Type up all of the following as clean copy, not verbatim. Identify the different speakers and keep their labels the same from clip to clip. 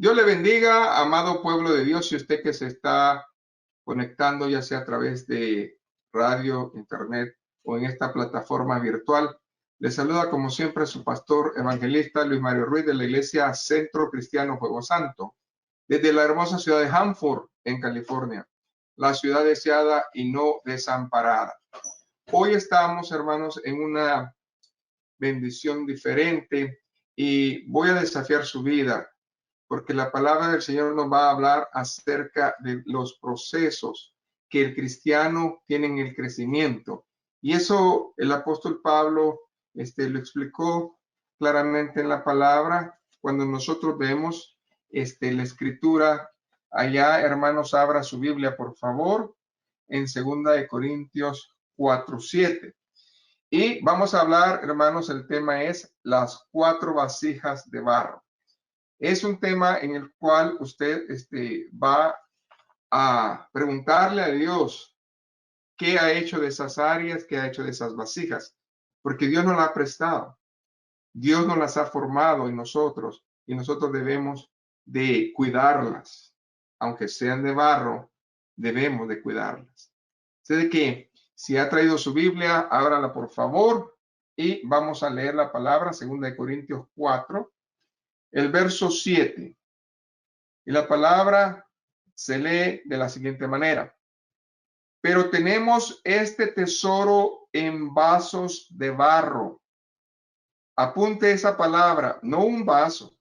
Speaker 1: Dios le bendiga, amado pueblo de Dios, y usted que se está conectando, ya sea a través de radio, internet o en esta plataforma virtual. Le saluda como siempre su pastor evangelista Luis Mario Ruiz de la Iglesia Centro Cristiano Fuego Santo, desde la hermosa ciudad de Hanford, en California, la ciudad deseada y no desamparada. Hoy estamos, hermanos, en una bendición diferente y voy a desafiar su vida, porque la palabra del Señor nos va a hablar acerca de los procesos que el cristiano tiene en el crecimiento. Y eso el apóstol Pablo lo explicó claramente en la palabra cuando nosotros vemos la escritura. Allá, hermanos, abra su Biblia, por favor, en 2 Corintios 4:7. Y vamos a hablar, hermanos, el tema es las 4 vasijas de barro. Es un tema en el cual usted va a preguntarle a Dios qué ha hecho de esas áreas, qué ha hecho de esas vasijas, porque Dios nos la ha prestado, Dios nos las ha formado en nosotros y nosotros debemos de cuidarlas, aunque sean de barro, debemos de cuidarlas. Sé de que si ha traído su Biblia, ábrala por favor y vamos a leer la palabra, 2 Corintios 4, el verso 7. Y la palabra se lee de la siguiente manera: pero tenemos este tesoro en vasos de barro. Apunte esa palabra, no un vaso,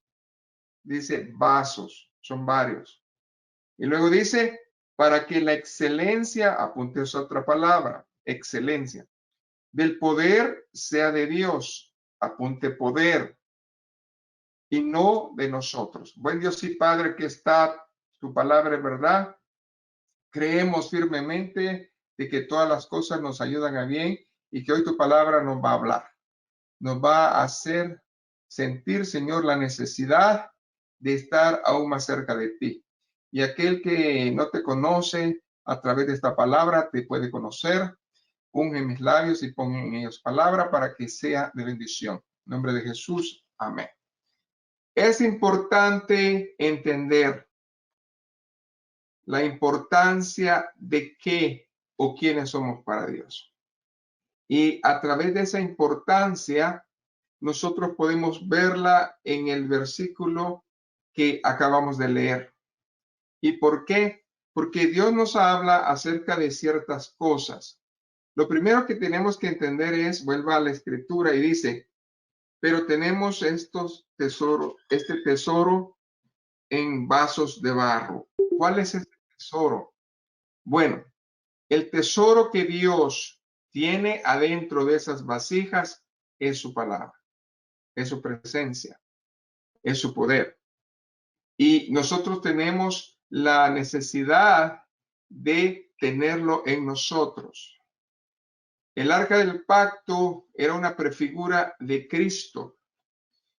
Speaker 1: dice vasos, son varios. Y luego dice, para que la excelencia, apunte esa otra palabra, excelencia, del poder sea de Dios, apunte poder, y no de nosotros. Buen Dios y Padre, que está tu palabra en verdad. Creemos firmemente de que todas las cosas nos ayudan a bien y que hoy tu palabra nos va a hablar. Nos va a hacer sentir, Señor, la necesidad de estar aún más cerca de ti. Y aquel que no te conoce a través de esta palabra te puede conocer. Unge mis labios y pon en ellos palabra para que sea de bendición. En nombre de Jesús, amén. Es importante entender la importancia de qué o quiénes somos para Dios. Y a través de esa importancia, nosotros podemos verla en el versículo que acabamos de leer. ¿Y por qué? Porque Dios nos habla acerca de ciertas cosas. Lo primero que tenemos que entender es, vuelva a la escritura y dice, pero tenemos este tesoro en vasos de barro. ¿Cuál es este tesoro? Bueno, el tesoro que Dios tiene adentro de esas vasijas es su palabra, es su presencia, es su poder. Y nosotros tenemos la necesidad de tenerlo en nosotros. El arca del pacto era una prefigura de Cristo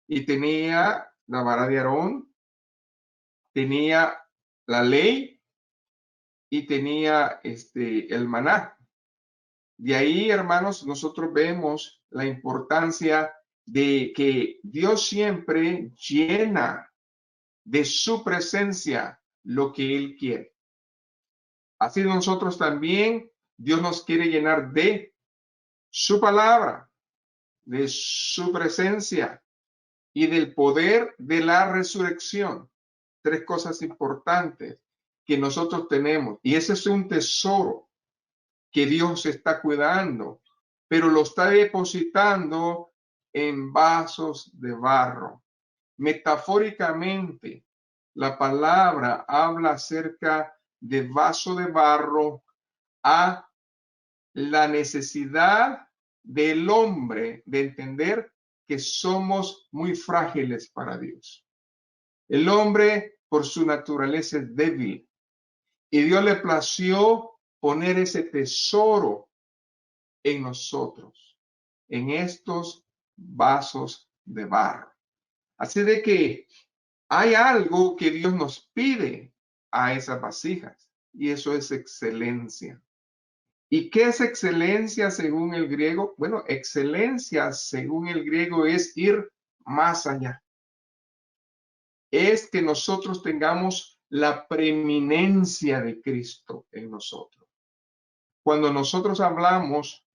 Speaker 1: y tenía la vara de Aarón, tenía la ley y tenía el maná. De ahí, hermanos, nosotros vemos la importancia de que Dios siempre llena de su presencia lo que Él quiere. Así nosotros también, Dios nos quiere llenar de su palabra, de su presencia y del poder de la resurrección. 3 cosas importantes que nosotros tenemos. Y ese es un tesoro que Dios está cuidando, pero lo está depositando en vasos de barro. Metafóricamente, la palabra habla acerca de vaso de barro a la necesidad del hombre de entender que somos muy frágiles para Dios. El hombre, por su naturaleza, es débil y Dios le plació poner ese tesoro en nosotros, en estos vasos de barro. Así de que hay algo que Dios nos pide a esas vasijas y eso es excelencia. ¿Y qué es excelencia según el griego? Bueno, excelencia según el griego es ir más allá. es que nosotros tengamos la preeminencia de Cristo en nosotros. Cuando nosotros hablamos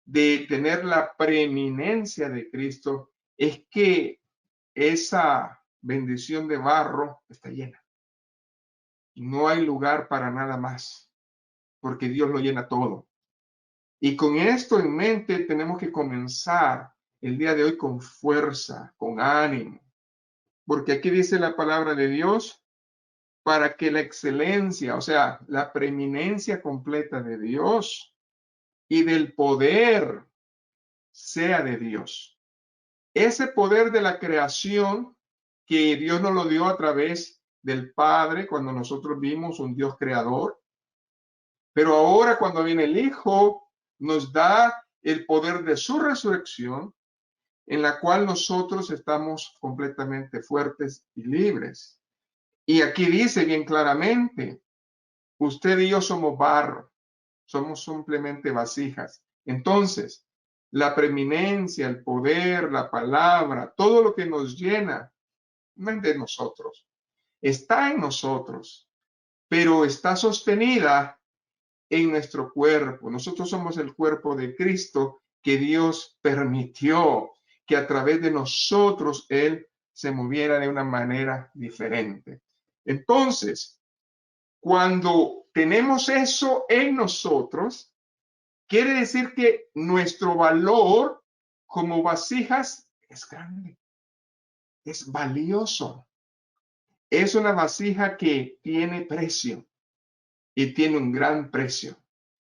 Speaker 1: de tener la preeminencia de Cristo, es que esa bendición de barro está llena. No hay lugar para nada más, porque Dios lo llena todo. Y con esto en mente tenemos que comenzar el día de hoy con fuerza, con ánimo, porque aquí dice la palabra de Dios, para que la excelencia, o sea, la preeminencia completa de Dios y del poder sea de Dios. Ese poder de la creación que Dios nos lo dio a través del Padre cuando nosotros vimos un Dios creador, pero ahora cuando viene el Hijo nos da el poder de su resurrección, en la cual nosotros estamos completamente fuertes y libres. Y aquí dice bien claramente, usted y yo somos barro, somos simplemente vasijas. Entonces, la preeminencia, el poder, la palabra, todo lo que nos llena, no es de nosotros, está en nosotros, pero está sostenida en nuestro cuerpo. Nosotros somos el cuerpo de Cristo que Dios permitió que a través de nosotros Él se moviera de una manera diferente. Entonces, cuando tenemos eso en nosotros, quiere decir que nuestro valor como vasijas es grande, es valioso. Es una vasija que tiene precio y tiene un gran precio.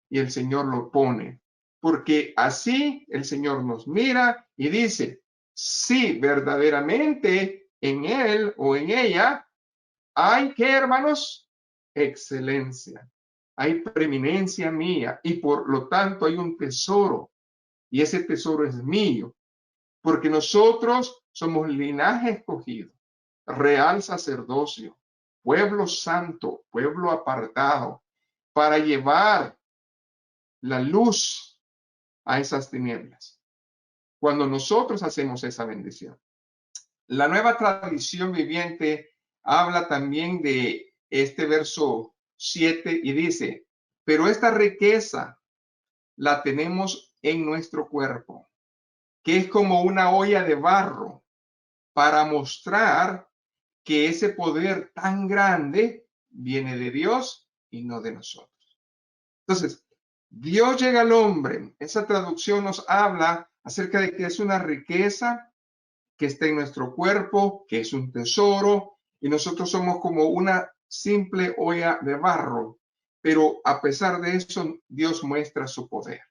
Speaker 1: Y el Señor lo pone, porque así el Señor nos mira y dice, sí, verdaderamente en él o en ella hay que, hermanos, excelencia, hay preeminencia mía y por lo tanto hay un tesoro y ese tesoro es mío, porque nosotros somos linaje escogido, real sacerdocio, pueblo santo, pueblo apartado, para llevar la luz a esas tinieblas. Cuando nosotros hacemos esa bendición. La nueva tradición viviente habla también de este verso 7 y dice, pero esta riqueza la tenemos en nuestro cuerpo, que es como una olla de barro, para mostrar que ese poder tan grande viene de Dios y no de nosotros. Entonces, Dios llega al hombre. Esa traducción nos habla acerca de que es una riqueza que está en nuestro cuerpo, que es un tesoro, y nosotros somos como una simple olla de barro. Pero a pesar de eso, Dios muestra su poder.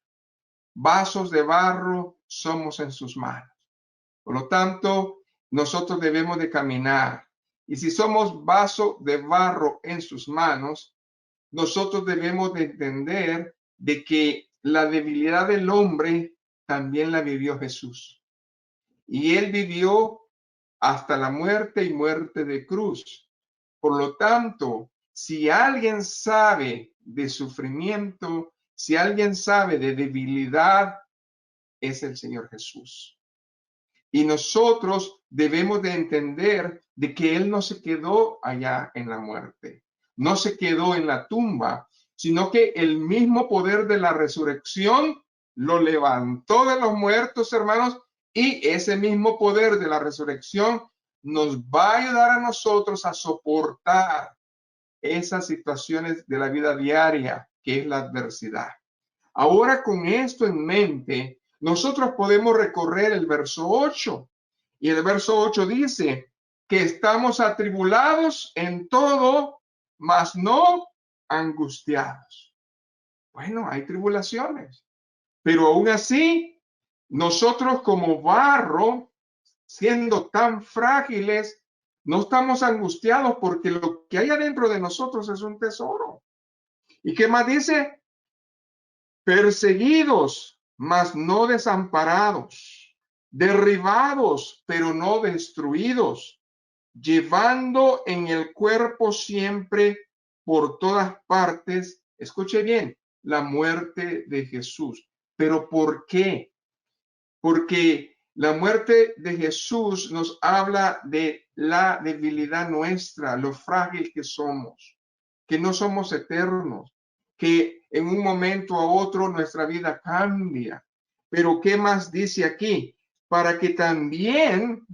Speaker 1: Vasos de barro somos en sus manos. Por lo tanto, nosotros debemos de caminar. Y si somos vaso de barro en sus manos, nosotros debemos de entender de que la debilidad del hombre también la vivió Jesús. Y él vivió hasta la muerte y muerte de cruz. Por lo tanto, si alguien sabe de sufrimiento, si alguien sabe de debilidad, es el Señor Jesús. Y nosotros debemos de entender de que Él no se quedó allá en la muerte, no se quedó en la tumba, sino que el mismo poder de la resurrección lo levantó de los muertos, hermanos, y ese mismo poder de la resurrección nos va a ayudar a nosotros a soportar esas situaciones de la vida diaria, que es la adversidad. Ahora, con esto en mente, nosotros podemos recorrer el verso 8. Y el verso 8 dice que estamos atribulados en todo, mas no angustiados. Bueno, hay tribulaciones, pero aún así, nosotros como barro, siendo tan frágiles, no estamos angustiados porque lo que hay adentro de nosotros es un tesoro. ¿Y qué más dice? Perseguidos, mas no desamparados, derribados, pero no destruidos, llevando en el cuerpo siempre por todas partes, escuche bien, la muerte de Jesús. ¿Pero por qué? Porque La muerte de Jesús nos habla de la debilidad nuestra, lo frágil que somos, que no somos eternos, que en un momento a otro nuestra vida cambia. Pero ¿qué más dice aquí? Para que también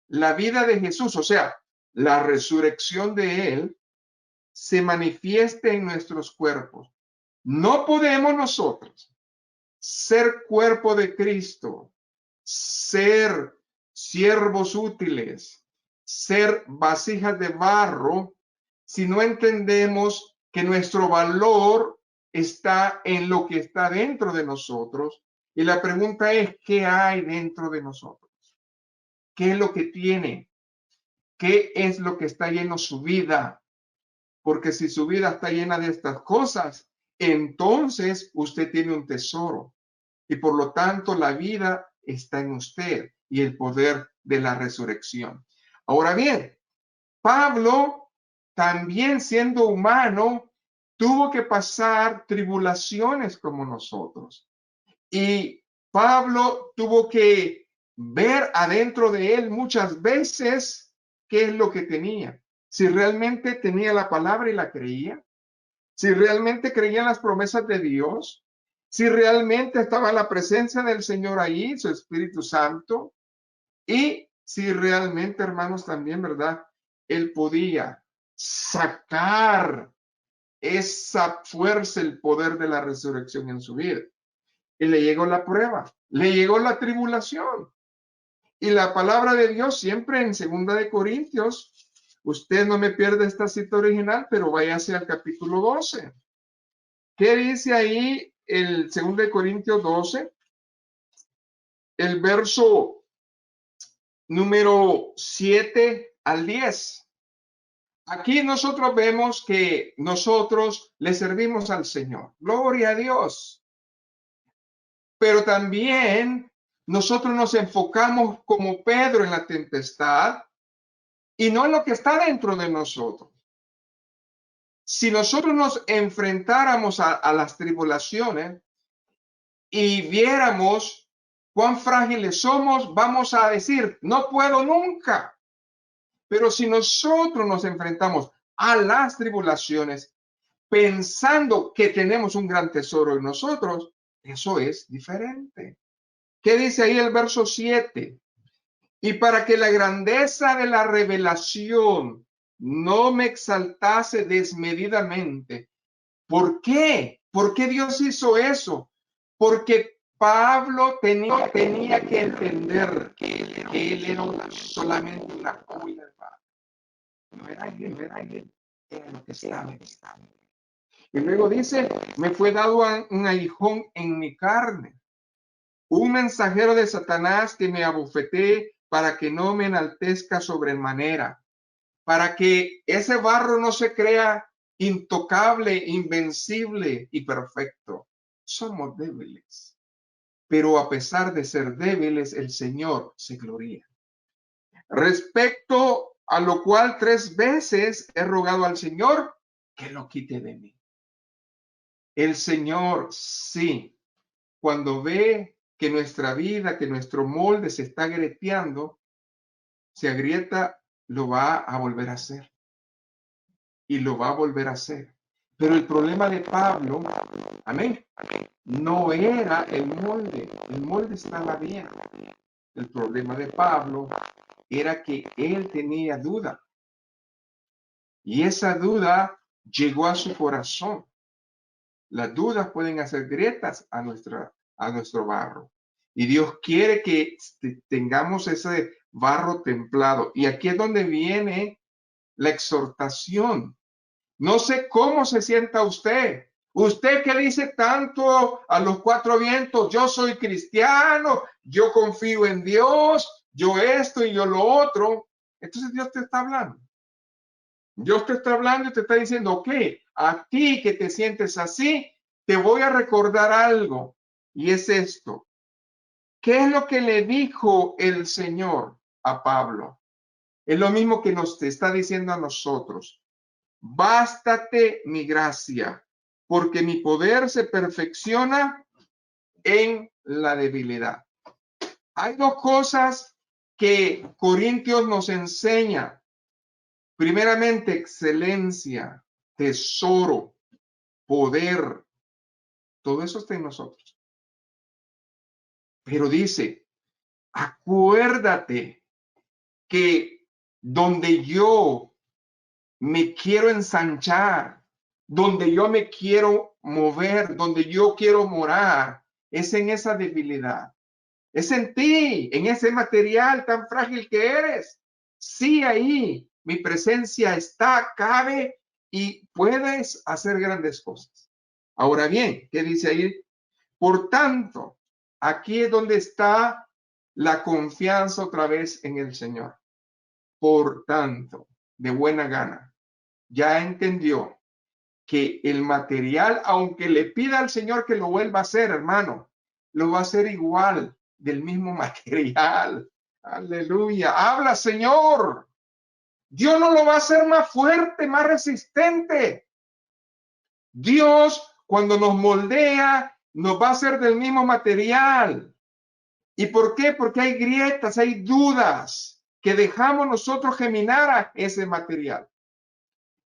Speaker 1: la vida de Jesús, o sea, la resurrección de Él, se manifieste en nuestros cuerpos. No podemos nosotros ser cuerpo de Cristo, ser siervos útiles, ser vasijas de barro, si no entendemos que nuestro valor está en lo que está dentro de nosotros. Y la pregunta es, ¿qué hay dentro de nosotros? ¿Qué es lo que tiene? ¿Qué es lo que está lleno su vida? Porque si su vida está llena de estas cosas, entonces usted tiene un tesoro. Y por lo tanto la vida está en usted y el poder de la resurrección. Ahora bien, Pablo, también siendo humano, tuvo que pasar tribulaciones como nosotros. Y Pablo tuvo que ver adentro de él muchas veces qué es lo que tenía. Si realmente tenía la palabra y la creía, si realmente creía en las promesas de Dios, si realmente estaba la presencia del Señor ahí, su Espíritu Santo, y si realmente, hermanos, también, ¿verdad? Él podía sacar esa fuerza, el poder de la resurrección en su vida. Y le llegó la prueba, le llegó la tribulación. Y la palabra de Dios siempre en 2 Corintios, usted no me pierde esta cita original, pero váyase al capítulo 12. ¿Qué dice ahí el 2 Corintios 12? El verso número 7 al 10. Aquí nosotros vemos que nosotros le servimos al Señor. Gloria a Dios. Pero también nosotros nos enfocamos como Pedro en la tempestad y no en lo que está dentro de nosotros. Si nosotros nos enfrentáramos a las tribulaciones y viéramos cuán frágiles somos, vamos a decir, no puedo nunca. Pero si nosotros nos enfrentamos a las tribulaciones pensando que tenemos un gran tesoro en nosotros, eso es diferente. ¿Qué dice ahí el verso 7? Y para que la grandeza de la revelación no me exaltase desmedidamente. ¿Por qué? ¿Por qué Dios hizo eso? Porque Pablo tenía que entender que él era solamente una cuya de Pablo. No era él, era lo que estaba. Y luego dice, me fue dado un aguijón en mi carne, un mensajero de Satanás que me abofetee para que no me enaltezca sobremanera, para que ese barro no se crea intocable, invencible y perfecto. Somos débiles, pero a pesar de ser débiles, el Señor se gloria. Respecto a lo cual 3 veces he rogado al Señor que lo quite de mí. El Señor, sí, cuando ve que nuestra vida, que nuestro molde se está agrieteando, se agrieta, lo va a volver a hacer. Y lo va a volver a hacer. Pero el problema de Pablo, amén, no era el molde estaba bien. El problema de Pablo era que él tenía duda. Y esa duda llegó a su corazón. Las dudas pueden hacer grietas a nuestro barro. Y Dios quiere que tengamos ese barro templado. Y aquí es donde viene la exhortación. No sé cómo se sienta usted. Usted que dice tanto a los 4 vientos, yo soy cristiano, yo confío en Dios, yo esto y yo lo otro. Entonces Dios te está hablando. Dios te está hablando y te está diciendo, ok, a ti que te sientes así, te voy a recordar algo. Y es esto. ¿Qué es lo que le dijo el Señor a Pablo? Es lo mismo que nos está diciendo a nosotros. Bástate mi gracia, porque mi poder se perfecciona en la debilidad. Hay dos cosas que Corintios nos enseña. Primeramente, excelencia, tesoro, poder. Todo eso está en nosotros. Pero dice, acuérdate que donde yo me quiero ensanchar, donde yo me quiero mover, donde yo quiero morar, es en esa debilidad. Es en ti, en ese material tan frágil que eres. Sí, ahí mi presencia está, cabe y puedes hacer grandes cosas. Ahora bien, ¿qué dice ahí? Por tanto, aquí es donde está la confianza otra vez en el Señor. Por tanto, de buena gana, ya entendió que el material, aunque le pida al Señor que lo vuelva a hacer, hermano, lo va a hacer igual, del mismo material. Aleluya. Habla, Señor. Dios no lo va a hacer más fuerte, más resistente. Dios, cuando nos moldea, nos va a hacer del mismo material. ¿Y por qué? Porque hay grietas, hay dudas que dejamos nosotros geminar a ese material.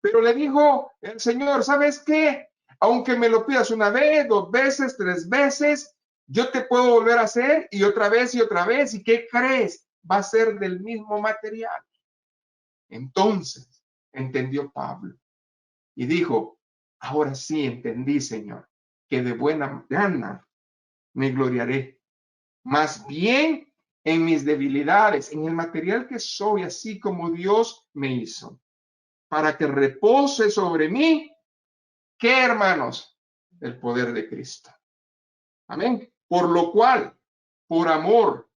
Speaker 1: Pero le dijo el Señor, ¿sabes qué? Aunque me lo pidas una vez, dos veces, tres veces, yo te puedo volver a hacer y otra vez y otra vez. ¿Y qué crees? Va a ser del mismo material. Entonces, entendió Pablo y dijo, ahora sí entendí, Señor, que de buena gana me gloriaré. Más bien en mis debilidades, en el material que soy, así como Dios me hizo, para que repose sobre mí. ¿Qué, hermanos? El poder de Cristo. Amén. Por lo cual, por amor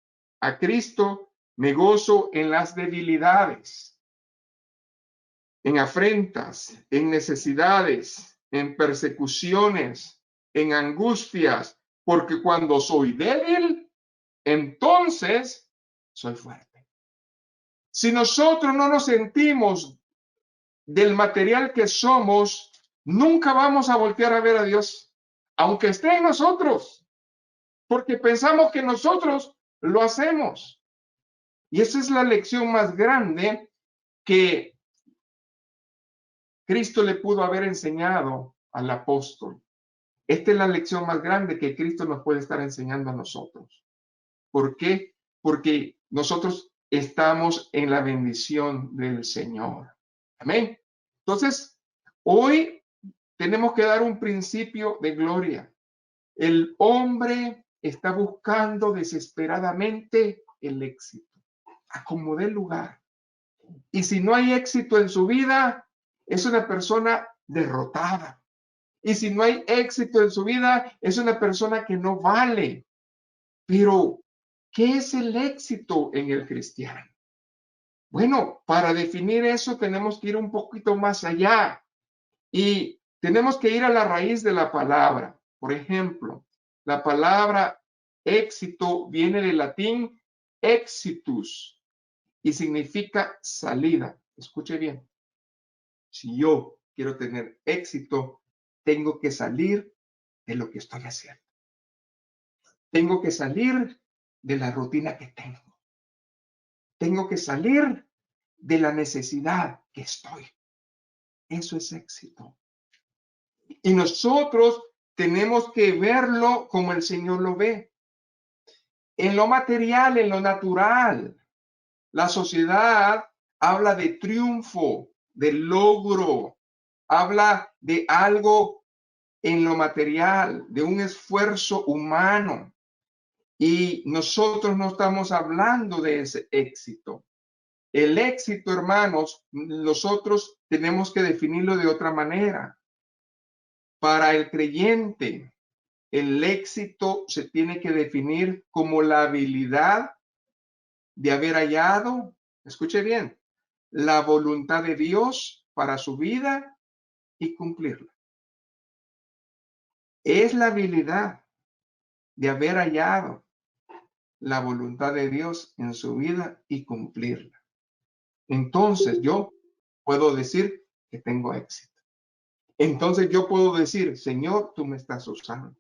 Speaker 1: a Cristo, me gozo en las debilidades, en afrentas, en necesidades, en persecuciones, en angustias, porque cuando soy débil, entonces soy fuerte. Si nosotros no nos sentimos del material que somos, nunca vamos a voltear a ver a Dios, aunque esté en nosotros, porque pensamos que nosotros lo hacemos. Y esa es la lección más grande que Cristo le pudo haber enseñado al apóstol. Esta es la lección más grande que Cristo nos puede estar enseñando a nosotros. ¿Por qué? Porque nosotros estamos en la bendición del Señor. Amén. Entonces, hoy tenemos que dar un principio de gloria. El hombre está buscando desesperadamente el éxito, a como dé lugar. Y si no hay éxito en su vida, es una persona derrotada. Y si no hay éxito en su vida, es una persona que no vale. Pero, ¿qué es el éxito en el cristiano? Bueno, para definir eso tenemos que ir un poquito más allá y tenemos que ir a la raíz de la palabra. Por ejemplo, la palabra éxito viene del latín exitus y significa salida. Escuche bien. Si yo quiero tener éxito, tengo que salir de lo que estoy haciendo. Tengo que salir de la rutina que tengo. Tengo que salir de la necesidad que estoy. Eso es éxito. Y nosotros tenemos que verlo como el Señor lo ve. En lo material, en lo natural. La sociedad habla de triunfo, de logro, habla de algo en lo material, de un esfuerzo humano. Y nosotros no estamos hablando de ese éxito. El éxito, hermanos, nosotros tenemos que definirlo de otra manera. Para el creyente, el éxito se tiene que definir como la habilidad de haber hallado, escuche bien, la voluntad de Dios para su vida y cumplirla. Es la habilidad de haber hallado la voluntad de Dios en su vida y cumplirla. Entonces yo puedo decir que tengo éxito. Entonces yo puedo decir, Señor, tú me estás usando,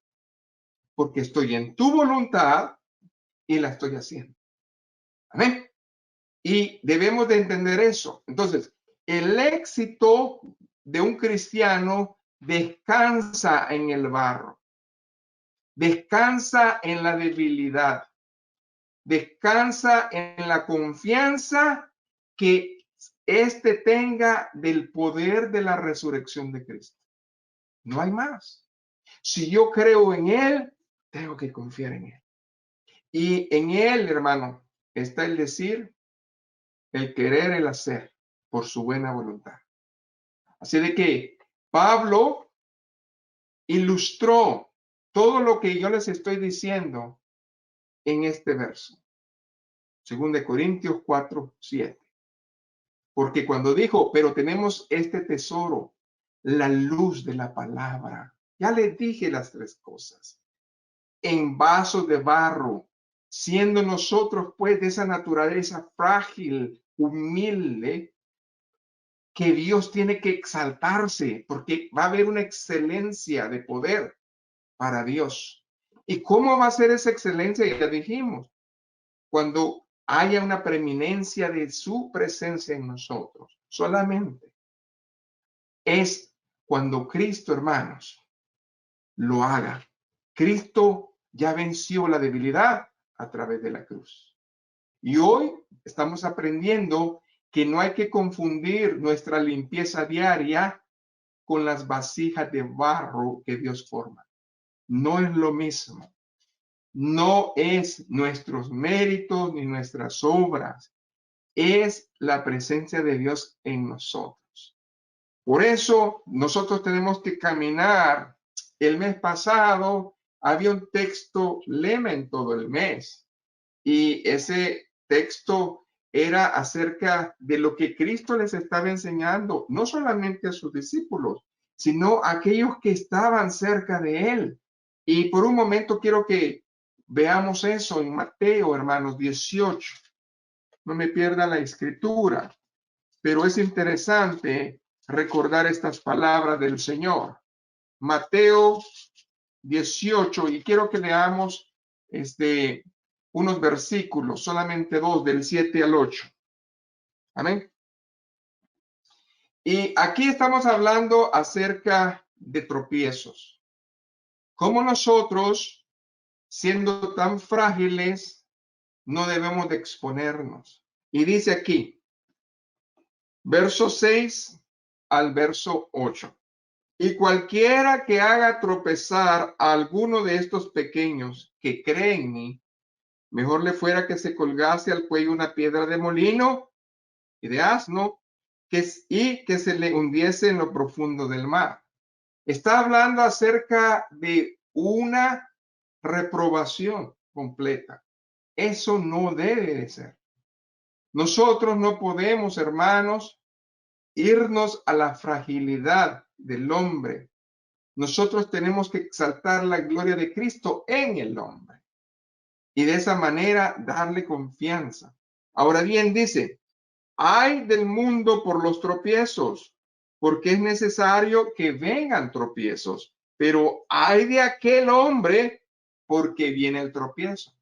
Speaker 1: porque estoy en tu voluntad y la estoy haciendo. Amén. Y debemos de entender eso. Entonces, el éxito de un cristiano descansa en el barro, descansa en la debilidad, descansa en la confianza que éste tenga del poder de la resurrección de Cristo. No hay más. Si yo creo en Él, tengo que confiar en Él. Y en Él, hermano, está el decir, el querer, el hacer, por su buena voluntad. Así de que Pablo ilustró todo lo que yo les estoy diciendo en este verso. 2 Corintios 4:7. Porque cuando dijo, pero tenemos este tesoro, la luz de la palabra. Ya les dije las tres cosas. En vasos de barro, siendo nosotros pues de esa naturaleza frágil, humilde, que Dios tiene que exaltarse, porque va a haber una excelencia de poder para Dios. ¿Y cómo va a ser esa excelencia? Ya dijimos, cuando haya una preeminencia de su presencia en nosotros. Solamente es cuando Cristo, hermanos, lo haga. Cristo ya venció la debilidad a través de la cruz. Y hoy estamos aprendiendo que no hay que confundir nuestra limpieza diaria con las vasijas de barro que Dios forma. No es lo mismo. No es nuestros méritos ni nuestras obras. Es la presencia de Dios en nosotros. Por eso nosotros tenemos que caminar. El mes pasado había un texto lema en todo el mes y ese texto era acerca de lo que Cristo les estaba enseñando, no solamente a sus discípulos, sino a aquellos que estaban cerca de él. Y por un momento quiero que veamos eso en Mateo, hermanos, 18. No me pierda la escritura, pero es interesante recordar estas palabras del Señor. Mateo 18, y quiero que leamos unos versículos, solamente dos, del 7 al 8. Amén. Y aquí estamos hablando acerca de tropiezos. Como nosotros, siendo tan frágiles, no debemos de exponernos. Y dice aquí, verso 6 al verso 8. Y cualquiera que haga tropezar a alguno de estos pequeños que creen en mí, mejor le fuera que se colgase al cuello una piedra de molino y de asno y que se le hundiese en lo profundo del mar. Está hablando acerca de una reprobación completa. Eso no debe de ser. Nosotros no podemos, hermanos, irnos a la fragilidad del hombre. Nosotros tenemos que exaltar la gloria de Cristo en el hombre y de esa manera darle confianza. Ahora bien, dice, ay del mundo por los tropiezos, porque es necesario que vengan tropiezos, pero ay de aquel hombre porque viene el tropiezo.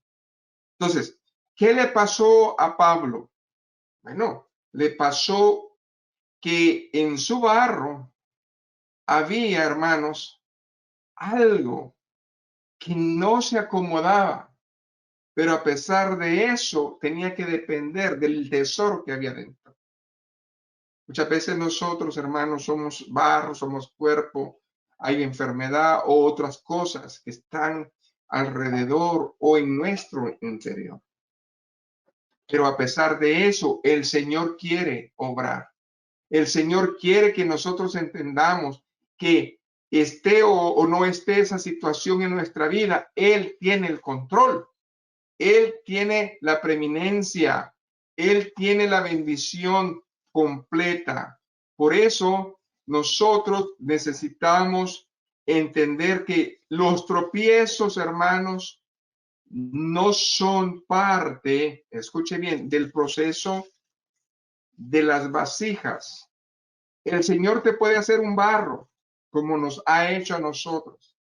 Speaker 1: Entonces, ¿qué le pasó a Pablo? Bueno, le pasó que en su barro había, hermanos, algo que no se acomodaba, pero a pesar de eso tenía que depender del tesoro que había dentro. Muchas veces nosotros, hermanos, somos barro, somos cuerpo, hay enfermedad o otras cosas que están alrededor o en nuestro interior. Pero a pesar de eso, el Señor quiere obrar. El Señor quiere que nosotros entendamos que esté o no esté esa situación en nuestra vida, Él tiene el control. Él tiene la preeminencia. Él tiene la bendición completa. Por eso nosotros necesitamos entender que los tropiezos, hermanos, no son parte, escuche bien, del proceso de las vasijas. El Señor te puede hacer un barro, como nos ha hecho a nosotros.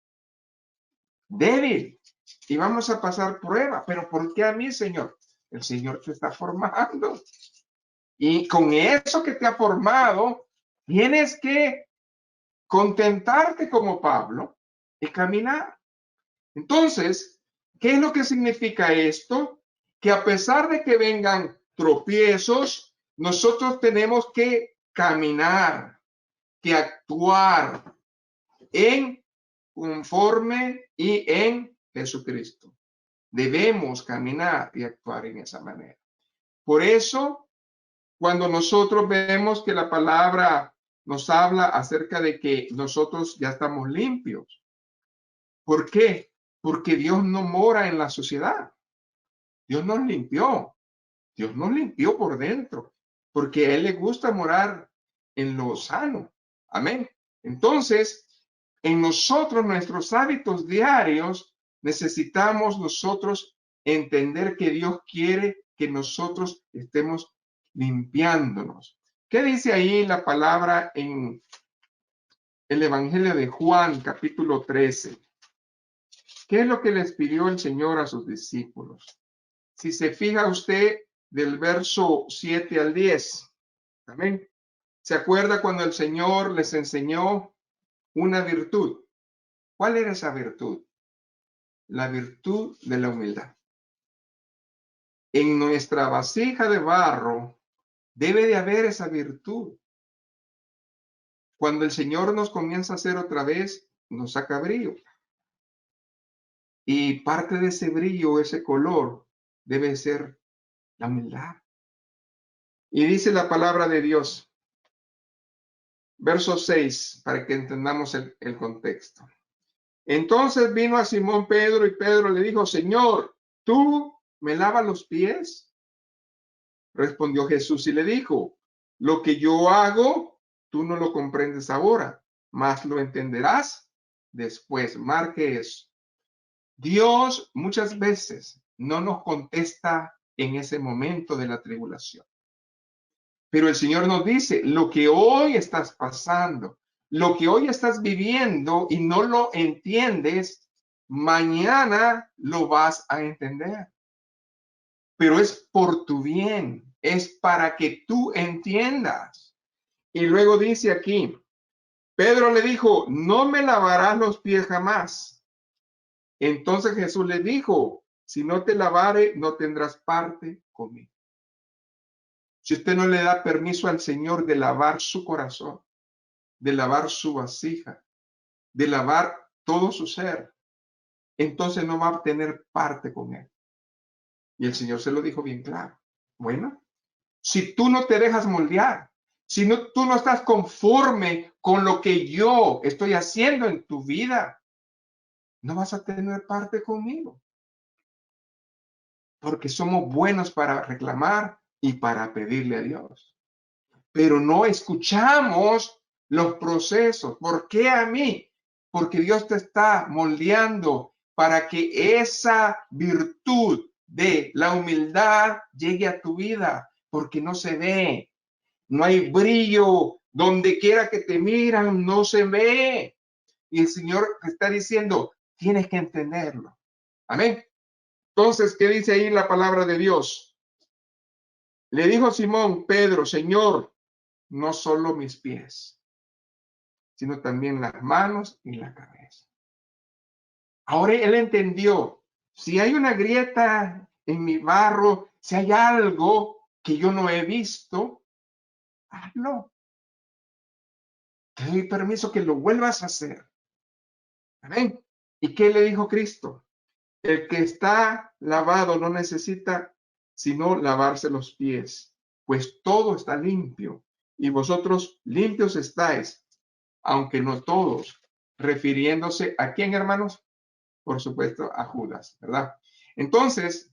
Speaker 1: Débil, y vamos a pasar prueba. ¿Pero por qué a mí, Señor? El Señor te está formando. Y con eso que te ha formado, tienes que contentarte como Pablo y caminar. Entonces, ¿qué es lo que significa esto? Que a pesar de que vengan tropiezos, nosotros tenemos que caminar, que actuar en conforme y en Jesucristo. Debemos caminar y actuar en esa manera. Por eso, cuando nosotros vemos que la palabra nos habla acerca de que nosotros ya estamos limpios. ¿Por qué? Porque Dios no mora en la sociedad. Dios nos limpió. Dios nos limpió por dentro. Porque a Él le gusta morar en lo sano. Amén. Entonces, en nosotros, nuestros hábitos diarios, necesitamos nosotros entender que Dios quiere que nosotros estemos limpiándonos. ¿Qué dice ahí la palabra en el Evangelio de Juan, capítulo 13? ¿Qué es lo que les pidió el Señor a sus discípulos? Si se fija usted del verso 7 al 10, amén. ¿Se acuerda cuando el Señor les enseñó una virtud? ¿Cuál era esa virtud? La virtud de la humildad. En nuestra vasija de barro debe de haber esa virtud. Cuando el Señor nos comienza a hacer otra vez, nos saca brillo. Y parte de ese brillo, ese color, debe ser la humildad. Y dice la palabra de Dios, verso 6, para que entendamos el contexto. Entonces vino a Simón Pedro y Pedro le dijo, Señor, ¿tú me lavas los pies? Respondió Jesús y le dijo, lo que yo hago, tú no lo comprendes ahora, mas lo entenderás después. Marque eso. Dios muchas veces no nos contesta en ese momento de la tribulación. Pero el Señor nos dice, lo que hoy estás pasando, lo que hoy estás viviendo y no lo entiendes, mañana lo vas a entender. Pero es por tu bien, es para que tú entiendas. Y luego dice aquí, Pedro le dijo, no me lavarás los pies jamás. Entonces Jesús le dijo, si no te lavare, no tendrás parte conmigo. Si usted no le da permiso al Señor de lavar su corazón, de lavar su vasija, de lavar todo su ser, entonces no va a tener parte con Él. Y el Señor se lo dijo bien claro. Bueno, si tú no te dejas moldear, si no, tú no estás conforme con lo que yo estoy haciendo en tu vida, no vas a tener parte conmigo. Porque somos buenos para reclamar y para pedirle a Dios. Pero no escuchamos los procesos. ¿Por qué a mí? Porque Dios te está moldeando para que esa virtud de la humildad llegue a tu vida, porque no se ve, no hay brillo, donde quiera que te miran, no se ve. Y el Señor te está diciendo, tienes que entenderlo. Amén. Entonces, ¿qué dice ahí la palabra de Dios? Le dijo Simón, Pedro, Señor, no solo mis pies, sino también las manos y la cabeza. Ahora él entendió, si hay una grieta en mi barro, si hay algo que yo no he visto, hazlo. Te doy permiso que lo vuelvas a hacer. Amén. ¿Y qué le dijo Cristo? El que está lavado no necesita sino lavarse los pies, pues todo está limpio, y vosotros limpios estáis, aunque no todos, refiriéndose a quién, hermanos, por supuesto a Judas, ¿verdad? Entonces,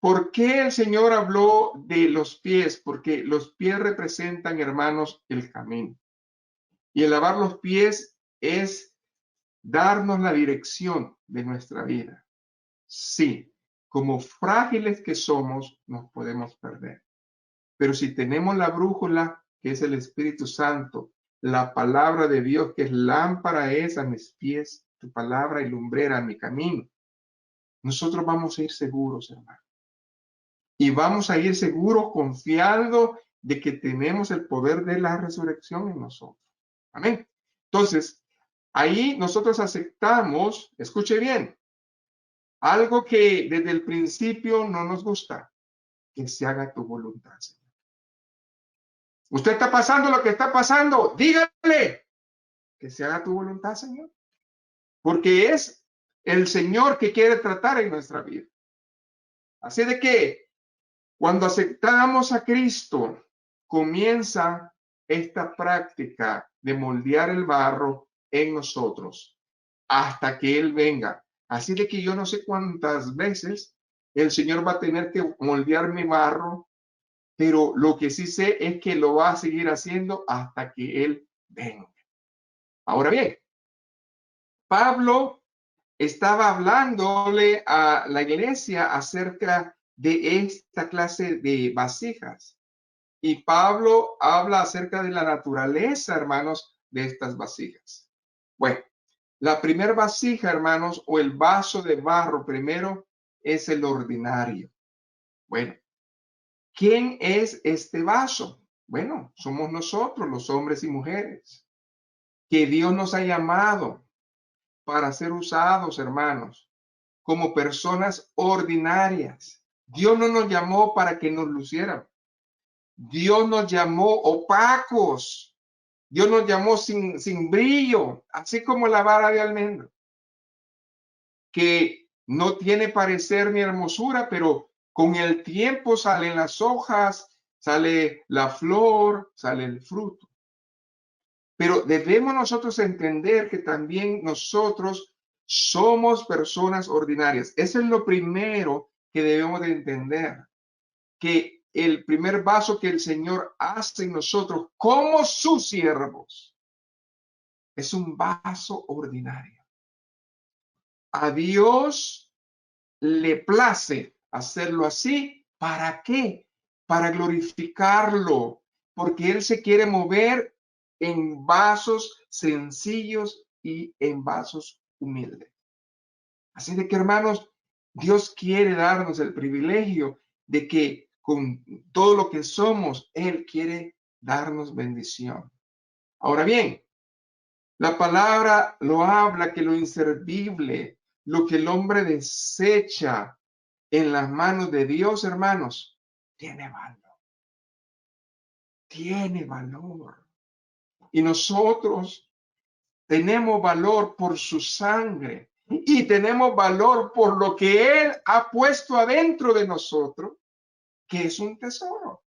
Speaker 1: ¿por qué el Señor habló de los pies? Porque los pies representan, hermanos, el camino. Y el lavar los pies es darnos la dirección de nuestra vida. Sí, como frágiles que somos, nos podemos perder. Pero si tenemos la brújula, que es el Espíritu Santo, la palabra de Dios, que es lámpara es a mis pies, tu palabra y lumbrera en mi camino. Nosotros vamos a ir seguros, hermano. Y vamos a ir seguros confiando de que tenemos el poder de la resurrección en nosotros. Amén. Entonces, ahí nosotros aceptamos, escuche bien, algo que desde el principio no nos gusta, que se haga tu voluntad, Señor. Usted está pasando lo que está pasando, dígale que se haga tu voluntad, Señor. Porque es el Señor que quiere tratar en nuestra vida. Así de que cuando aceptamos a Cristo, comienza esta práctica de moldear el barro en nosotros hasta que Él venga. Así de que yo no sé cuántas veces el Señor va a tener que moldear mi barro, pero lo que sí sé es que lo va a seguir haciendo hasta que Él venga. Ahora bien, Pablo estaba hablándole a la iglesia acerca de esta clase de vasijas. Y Pablo habla acerca de la naturaleza, hermanos, de estas vasijas. Bueno, la primera vasija, hermanos, o el vaso de barro primero es el ordinario. Bueno, ¿quién es este vaso? Bueno, somos nosotros, los hombres y mujeres, que Dios nos ha llamado para ser usados, hermanos, como personas ordinarias. Dios no nos llamó para que nos luciéramos. Dios nos llamó opacos. Dios nos llamó sin brillo, así como la vara de almendro, que no tiene parecer ni hermosura, pero con el tiempo salen las hojas, sale la flor, sale el fruto. Pero debemos nosotros entender que también nosotros somos personas ordinarias. Eso es lo primero que debemos de entender, que el primer vaso que el Señor hace en nosotros como sus siervos es un vaso ordinario. A Dios le place hacerlo así. ¿Para qué? Para glorificarlo, porque Él se quiere mover en vasos sencillos y en vasos humildes. Así de que, hermanos, Dios quiere darnos el privilegio de que con todo lo que somos, Él quiere darnos bendición. Ahora bien, la palabra lo habla que lo inservible, lo que el hombre desecha en las manos de Dios, hermanos, tiene valor. Tiene valor. Y nosotros tenemos valor por su sangre y tenemos valor por lo que Él ha puesto adentro de nosotros, que es un tesoro.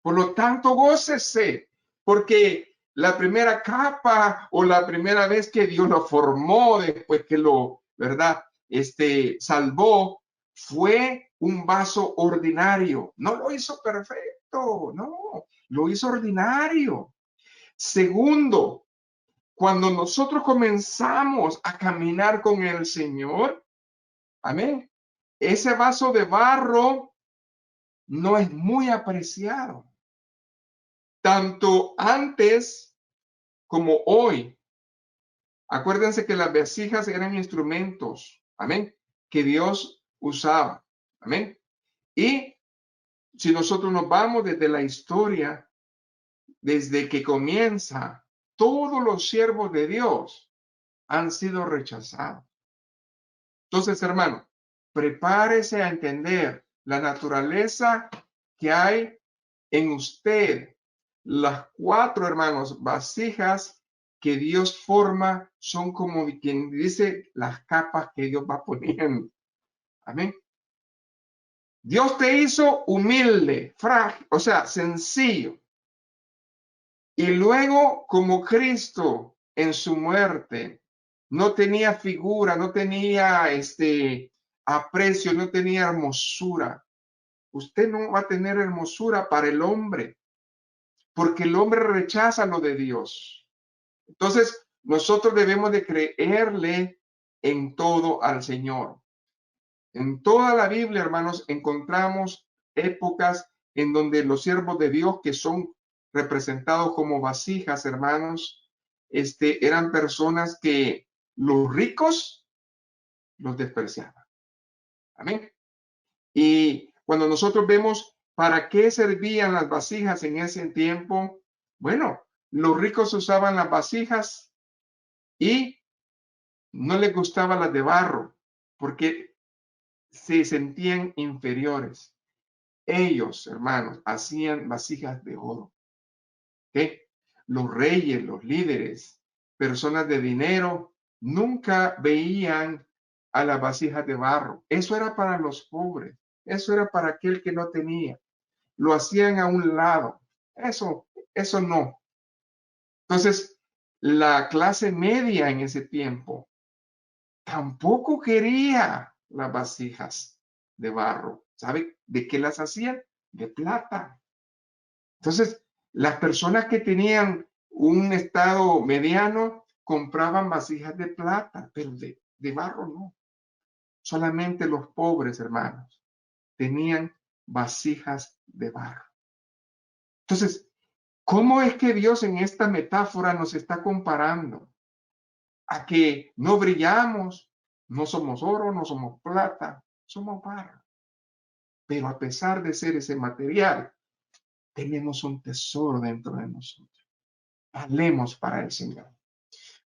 Speaker 1: Por lo tanto, gócese, porque la primera capa o la primera vez que Dios lo formó, después que lo, ¿verdad? Salvó, fue un vaso ordinario. No lo hizo perfecto, no, lo hizo ordinario. Segundo, cuando nosotros comenzamos a caminar con el Señor, amén, ese vaso de barro no es muy apreciado. Tanto antes como hoy. Acuérdense que las vasijas eran instrumentos, amén, que Dios usaba, amén. Y si nosotros nos vamos desde la historia, desde que comienza, todos los siervos de Dios han sido rechazados. Entonces, hermano, prepárese a entender la naturaleza que hay en usted. Las cuatro, hermanos, vasijas que Dios forma son como quien dice las capas que Dios va poniendo. Amén. Dios te hizo humilde, frágil, o sea, sencillo. Y luego, como Cristo en su muerte no tenía figura, no tenía aprecio, no tenía hermosura. Usted no va a tener hermosura para el hombre, porque el hombre rechaza lo de Dios. Entonces, nosotros debemos de creerle en todo al Señor. En toda la Biblia, hermanos, encontramos épocas en donde los siervos de Dios, que son representados como vasijas, hermanos, eran personas que Los ricos los despreciaban. Amén. Y cuando nosotros vemos para qué servían las vasijas en ese tiempo, bueno, los ricos usaban las vasijas y no les gustaban las de barro porque se sentían inferiores. Ellos, hermanos, hacían vasijas de oro. ¿Okay? Los reyes, los líderes, personas de dinero, nunca veían a las vasijas de barro. Eso era para los pobres. Eso era para aquel que no tenía. Lo hacían a un lado. Eso no. Entonces, la clase media en ese tiempo tampoco quería las vasijas de barro. ¿Sabe de qué las hacían? De plata. Entonces, las personas que tenían un estado mediano compraban vasijas de plata, pero de barro no. Solamente los pobres, hermanos, tenían vasijas de barro. Entonces, ¿cómo es que Dios en esta metáfora nos está comparando? A que no brillamos, no somos oro, no somos plata, somos barro. Pero a pesar de ser ese material, tenemos un tesoro dentro de nosotros. Valemos para el Señor.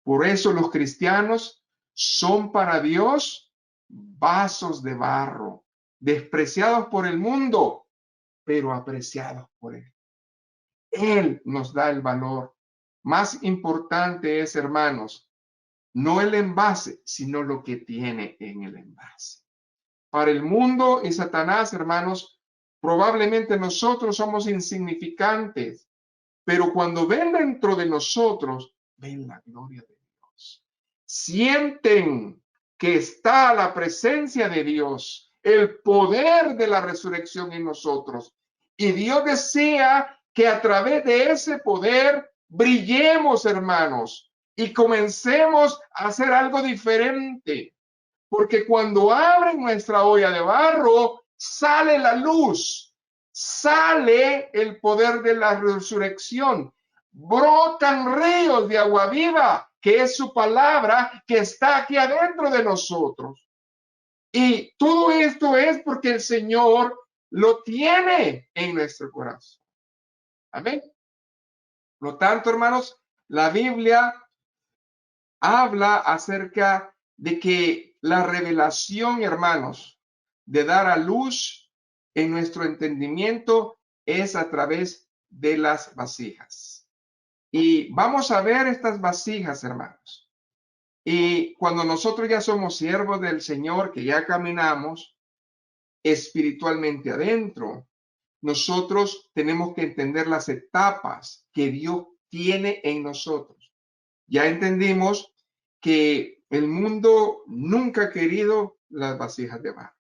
Speaker 1: Por eso los cristianos son para Dios vasos de barro, despreciados por el mundo, pero apreciados por Él. Él nos da el valor. Más importante es, hermanos, no el envase, sino lo que tiene en el envase. Para el mundo y Satanás, hermanos, probablemente nosotros somos insignificantes, pero cuando ven dentro de nosotros, ven la gloria de Dios. Sienten que está la presencia de Dios, el poder de la resurrección en nosotros. Y Dios desea que a través de ese poder brillemos, hermanos, y comencemos a hacer algo diferente. Porque cuando abren nuestra olla de barro, sale la luz, sale el poder de la resurrección, brotan ríos de agua viva, que es su palabra, que está aquí adentro de nosotros. Y todo esto es porque el Señor lo tiene en nuestro corazón. Amén. Por lo tanto, hermanos, la Biblia habla acerca de que la revelación, hermanos, de dar a luz en nuestro entendimiento es a través de las vasijas. Y vamos a ver estas vasijas, hermanos. Y cuando nosotros ya somos siervos del Señor, que ya caminamos espiritualmente adentro, nosotros tenemos que entender las etapas que Dios tiene en nosotros. Ya entendimos que el mundo nunca ha querido las vasijas de barro.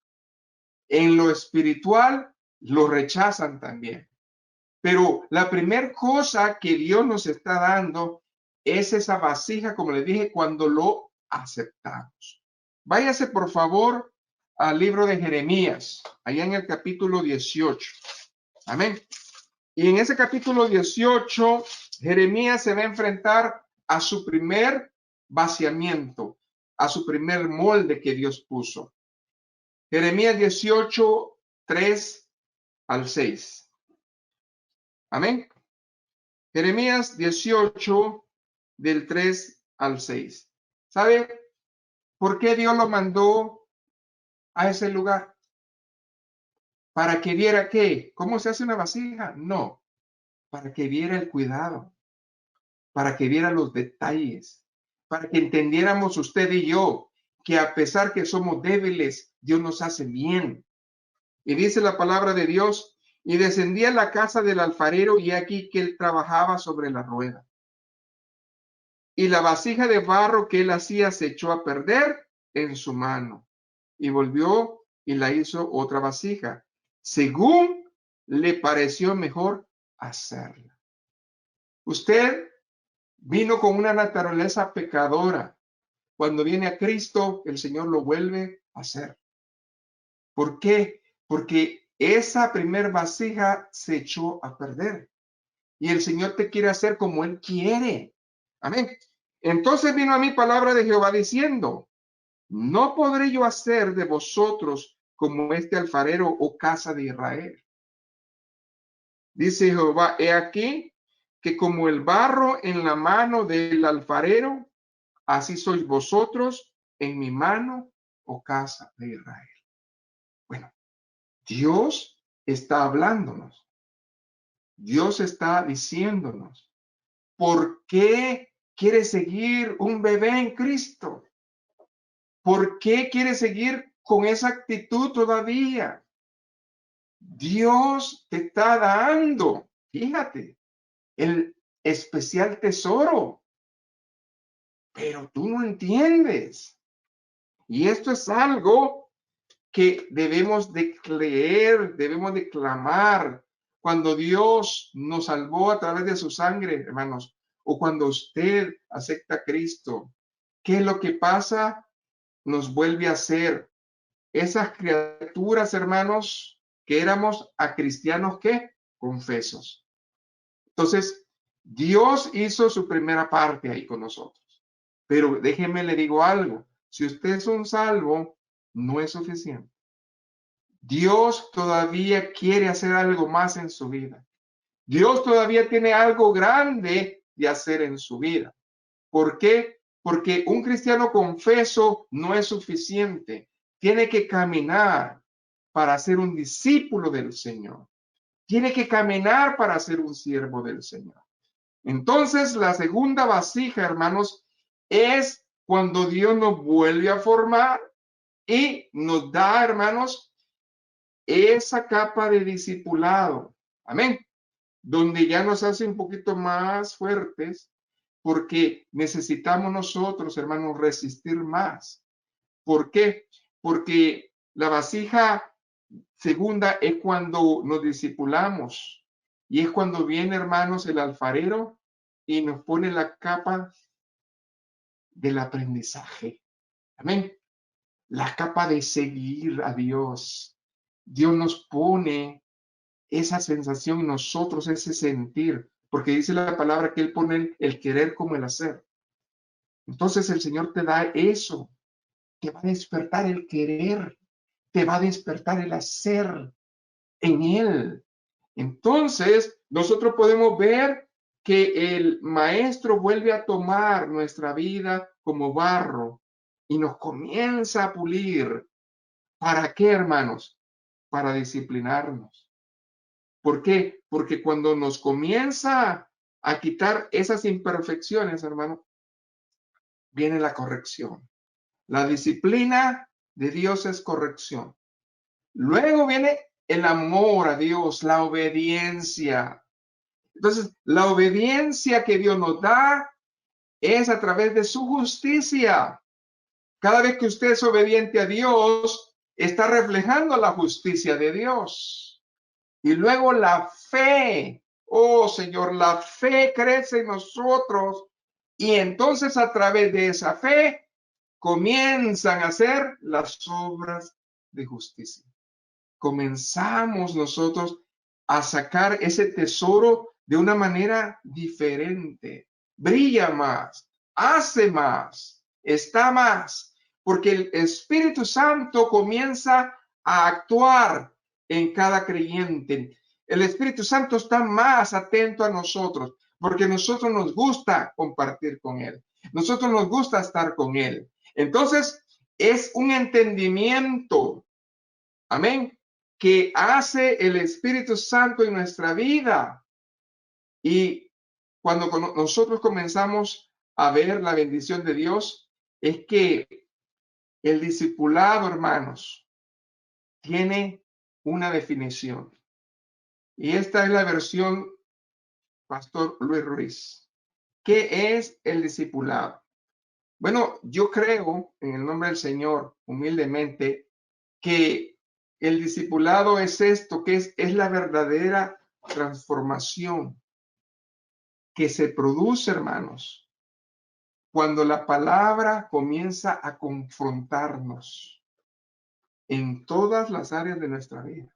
Speaker 1: En lo espiritual lo rechazan también. Pero la primera cosa que Dios nos está dando es esa vasija, como le dije, cuando lo aceptamos. Váyase, por favor, al libro de Jeremías, allá en el capítulo 18. Amén. Y en ese capítulo 18, Jeremías se va a enfrentar a su primer vaciamiento, a su primer molde que Dios puso. Jeremías 18, 3 al 6. Amén. Jeremías 18, del 3 al 6. ¿Sabe por qué Dios lo mandó a ese lugar? ¿Para que viera qué? ¿Cómo se hace una vasija? No, para que viera el cuidado, para que viera los detalles, para que entendiéramos usted y yo que a pesar que somos débiles, Dios nos hace bien. Y dice la palabra de Dios, y descendía a la casa del alfarero y aquí que él trabajaba sobre la rueda. Y la vasija de barro que él hacía se echó a perder en su mano. Y volvió y la hizo otra vasija, según le pareció mejor hacerla. Usted vino con una naturaleza pecadora. Cuando viene a Cristo, el Señor lo vuelve a hacer. ¿Por qué? Porque esa primer vasija se echó a perder. Y el Señor te quiere hacer como Él quiere. Amén. Entonces vino a mí palabra de Jehová diciendo, no podré yo hacer de vosotros como este alfarero o casa de Israel. Dice Jehová, he aquí que como el barro en la mano del alfarero, así sois vosotros en mi mano, oh casa de Israel. Bueno, Dios está hablándonos. Dios está diciéndonos, ¿por qué quiere seguir un bebé en Cristo? ¿Por qué quiere seguir con esa actitud todavía? Dios te está dando, fíjate, el especial tesoro, pero tú no entiendes. Y esto es algo que debemos de creer, debemos de clamar. Cuando Dios nos salvó a través de su sangre, hermanos, o cuando usted acepta a Cristo, ¿qué es lo que pasa? Nos vuelve a ser esas criaturas, hermanos, que éramos a cristianos que confesos. Entonces, Dios hizo su primera parte ahí con nosotros. Pero déjeme le digo algo, si usted es un salvo, no es suficiente. Dios todavía quiere hacer algo más en su vida. Dios todavía tiene algo grande de hacer en su vida. ¿Por qué? Porque un cristiano confeso no es suficiente. Tiene que caminar para ser un discípulo del Señor. Tiene que caminar para ser un siervo del Señor. Entonces, la segunda vasija, hermanos, es cuando Dios nos vuelve a formar y nos da, hermanos, esa capa de discipulado. Amén. Donde ya nos hace un poquito más fuertes porque necesitamos nosotros, hermanos, resistir más. ¿Por qué? Porque la vasija segunda es cuando nos discipulamos y es cuando viene, hermanos, el alfarero y nos pone la capa del aprendizaje. Amén. La capa de seguir a Dios. Dios nos pone esa sensación en nosotros, ese sentir, porque dice la palabra que Él pone el querer como el hacer. Entonces el Señor te da eso, te va a despertar el querer, te va a despertar el hacer en Él. Entonces nosotros podemos ver que el Maestro vuelve a tomar nuestra vida como barro y nos comienza a pulir. ¿Para qué, hermanos? Para disciplinarnos. ¿Por qué? Porque cuando nos comienza a quitar esas imperfecciones, hermano, viene la corrección. La disciplina de Dios es corrección. Luego viene el amor a Dios, la obediencia. Entonces, la obediencia que Dios nos da es a través de su justicia. Cada vez que usted es obediente a Dios, está reflejando la justicia de Dios. Y luego la fe. Oh Señor, la fe crece en nosotros y entonces a través de esa fe comienzan a hacer las obras de justicia. Comenzamos nosotros a sacar ese tesoro de una manera diferente. Brilla más, hace más, está más, porque el Espíritu Santo comienza a actuar en cada creyente. El Espíritu Santo está más atento a nosotros, porque a nosotros nos gusta compartir con Él. Nosotros nos gusta estar con Él. Entonces, es un entendimiento, amén, que hace el Espíritu Santo en nuestra vida. Y cuando nosotros comenzamos a ver la bendición de Dios, es que el discipulado, hermanos, tiene una definición. Y esta es la versión Pastor Luis Ruiz. ¿Qué es el discipulado? Bueno, yo creo en el nombre del Señor, humildemente, que el discipulado es esto, que es la verdadera transformación que se produce, hermanos, cuando la palabra comienza a confrontarnos en todas las áreas de nuestra vida.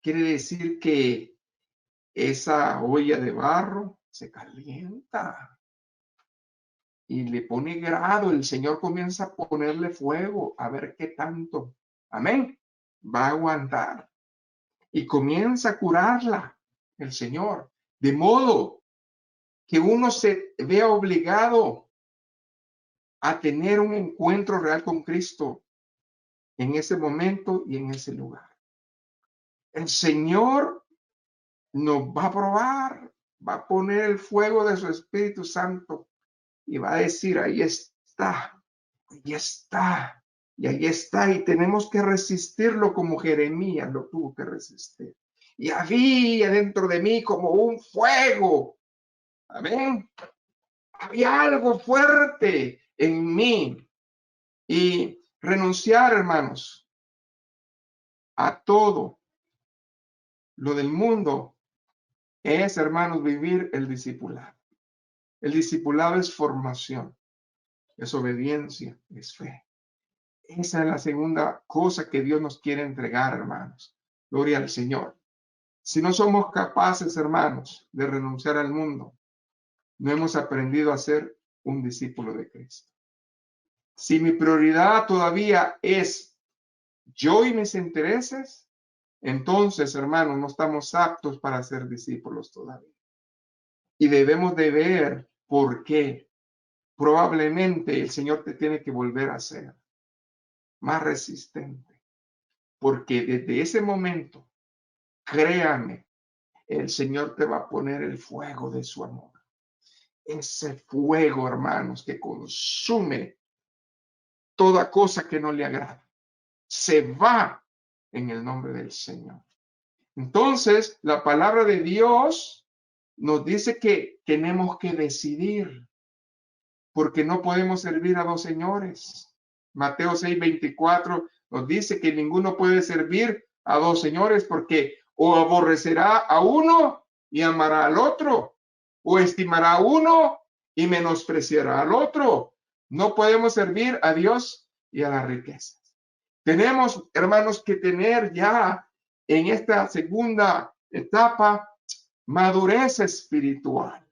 Speaker 1: Quiere decir que esa olla de barro se calienta. y le pone grado, el Señor comienza a ponerle fuego, a ver qué tanto, amén, va a aguantar. Y comienza a curarla el Señor, de modo que uno se vea obligado a tener un encuentro real con Cristo en ese momento y en ese lugar. El Señor nos va a probar, va a poner el fuego de su Espíritu Santo y va a decir, ahí está, y ahí está, y tenemos que resistirlo como Jeremías lo tuvo que resistir. Y había dentro de mí como un fuego, amén, había algo fuerte en mí. Y renunciar, hermanos, a todo lo del mundo es, hermanos, vivir el discipulado. El discipulado es formación, es obediencia, es fe. Esa es la segunda cosa que Dios nos quiere entregar, hermanos. Gloria al Señor. Si no somos capaces, hermanos, de renunciar al mundo, no hemos aprendido a ser un discípulo de Cristo. Si mi prioridad todavía es yo y mis intereses, entonces, hermanos, no estamos aptos para ser discípulos todavía. Y debemos de ver por qué. Probablemente el Señor te tiene que volver a hacer más resistente. Porque desde ese momento, créame, el Señor te va a poner el fuego de su amor. Ese fuego, hermanos, que consume toda cosa que no le agrada. Se va en el nombre del Señor. Entonces, la palabra de Dios nos dice que tenemos que decidir, porque no podemos servir a dos señores. Mateo 6:24 nos dice que ninguno puede servir a dos señores, porque o aborrecerá a uno y amará al otro, o estimará a uno y menospreciará al otro. No podemos servir a Dios y a las riquezas. Tenemos, hermanos, que tener ya en esta segunda etapa madurez espiritual,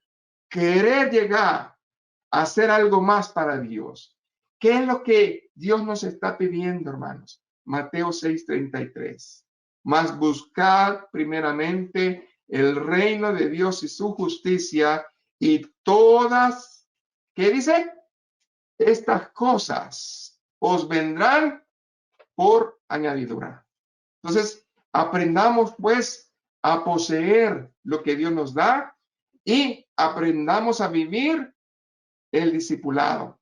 Speaker 1: querer llegar a hacer algo más para Dios. ¿Qué es lo que Dios nos está pidiendo, hermanos? Mateo 6:33. Mas buscad primeramente el reino de Dios y su justicia, y todas, ¿qué dice? Estas cosas os vendrán por añadidura. Entonces, aprendamos pues a poseer lo que Dios nos da y aprendamos a vivir el discipulado.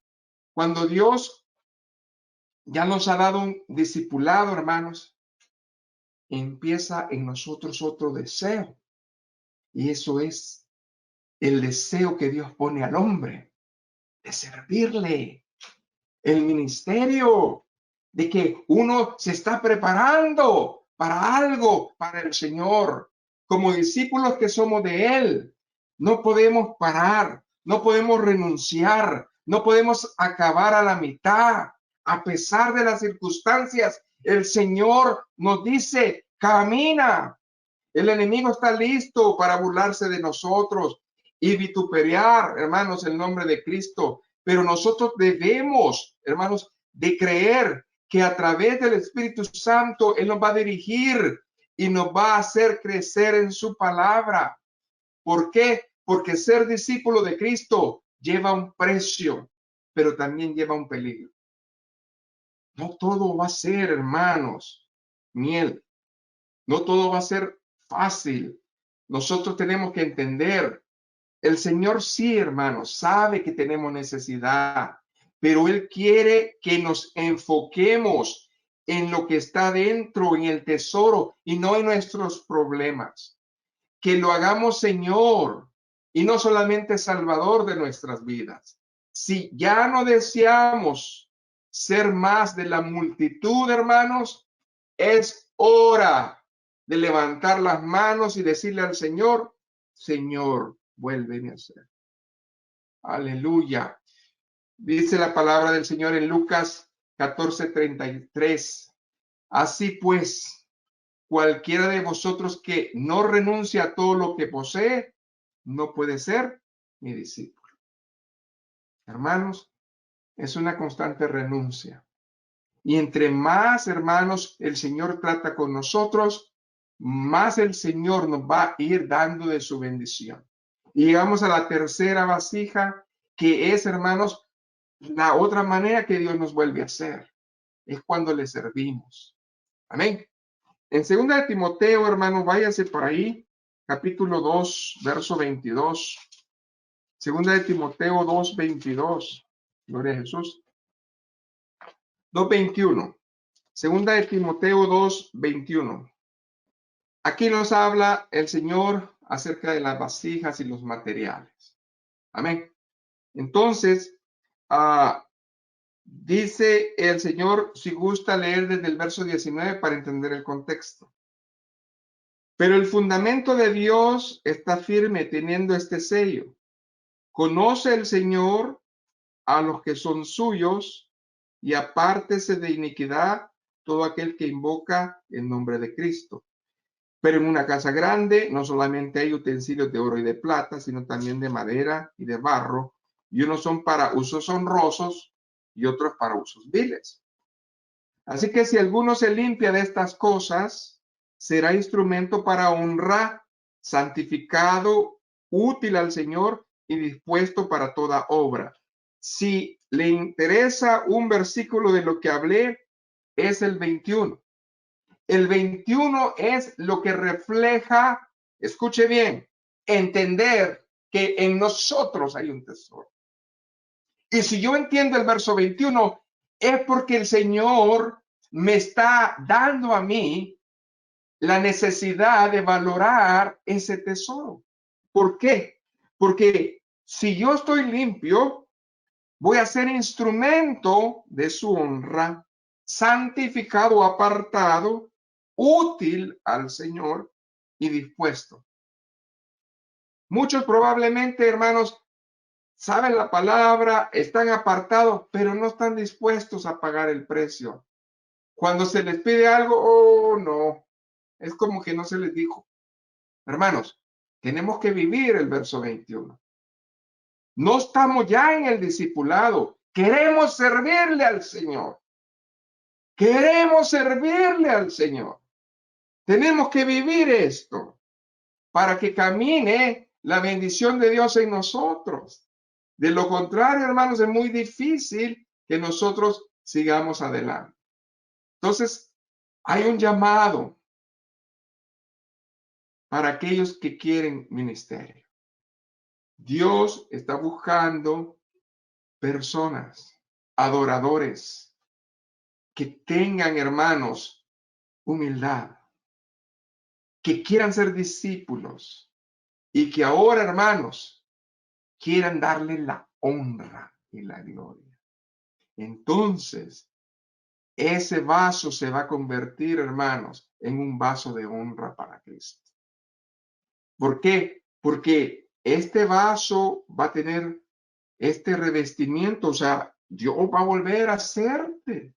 Speaker 1: Cuando Dios ya nos ha dado un discipulado, hermanos, empieza en nosotros otro deseo. Y eso es el deseo que Dios pone al hombre de servirle, el ministerio, de que uno se está preparando para algo, para el Señor. Como discípulos que somos de Él, no podemos parar, no podemos renunciar, no podemos acabar a la mitad. A pesar de las circunstancias, el Señor nos dice, camina. El enemigo está listo para burlarse de nosotros y vituperiar, hermanos, el nombre de Cristo. Pero nosotros debemos, hermanos, de creer que a través del Espíritu Santo Él nos va a dirigir y nos va a hacer crecer en su palabra. ¿Por qué? Porque ser discípulo de Cristo lleva un precio, pero también lleva un peligro. No todo va a ser, hermanos, miel. No todo va a ser fácil. Nosotros tenemos que entender, el Señor sí, hermanos, sabe que tenemos necesidad, pero Él quiere que nos enfoquemos en lo que está dentro, en el tesoro y no en nuestros problemas. Que lo hagamos Señor y no solamente Salvador de nuestras vidas. Si ya no deseamos ser más de la multitud, hermanos, es hora de levantar las manos y decirle al Señor, Señor, vuélveme a ser. Aleluya. Dice la palabra del Señor en Lucas 14:33. Así pues, cualquiera de vosotros que no renuncia a todo lo que posee, no puede ser mi discípulo. hermanos, es una constante renuncia. Y entre más, hermanos, el Señor trata con nosotros, más el Señor nos va a ir dando de su bendición. Y llegamos a la tercera vasija, que es, hermanos, la otra manera que Dios nos vuelve a hacer. Es cuando le servimos. Amén. En 2 Timoteo, hermanos, váyase por ahí, capítulo 2, verso 22. 2 Timoteo 2, 22. Gloria a Jesús. 2:21. 2 Timoteo 2, 21. Aquí nos habla el Señor acerca de las vasijas y los materiales. Amén. Entonces, dice el Señor, si gusta leer desde el verso 19 para entender el contexto. Pero el fundamento de Dios está firme teniendo este sello. Conoce el Señor a los que son suyos y apártese de iniquidad todo aquel que invoca el nombre de Cristo. Pero en una casa grande no solamente hay utensilios de oro y de plata, sino también de madera y de barro, y unos son para usos honrosos y otros para usos viles. Así que si alguno se limpia de estas cosas, será instrumento para honra, santificado, útil al Señor y dispuesto para toda obra. Si le interesa un versículo de lo que hablé, es el 21. El 21 es lo que refleja, escuche bien, entender que en nosotros hay un tesoro. Y si yo entiendo el verso 21, es porque el Señor me está dando a mí la necesidad de valorar ese tesoro. ¿Por qué? Porque si yo estoy limpio, voy a ser instrumento de su honra, santificado, apartado, útil al Señor y dispuesto. Muchos probablemente, hermanos, saben la palabra, están apartados, pero no están dispuestos a pagar el precio. Cuando se les pide algo, oh no, es como que no se les dijo. Hermanos, tenemos que vivir el verso 21. No estamos ya en el discipulado, queremos servirle al Señor. Queremos servirle al Señor. Tenemos que vivir esto para que camine la bendición de Dios en nosotros. De lo contrario, hermanos, es muy difícil que nosotros sigamos adelante. Entonces, hay un llamado para aquellos que quieren ministerio. Dios está buscando personas, adoradores, que tengan, hermanos, humildad, que quieran ser discípulos y que ahora, hermanos, quieran darle la honra y la gloria. Entonces, ese vaso se va a convertir, hermanos, en un vaso de honra para Cristo. ¿Por qué? Porque este vaso va a tener este revestimiento, o sea, Dios va a volver a hacerte.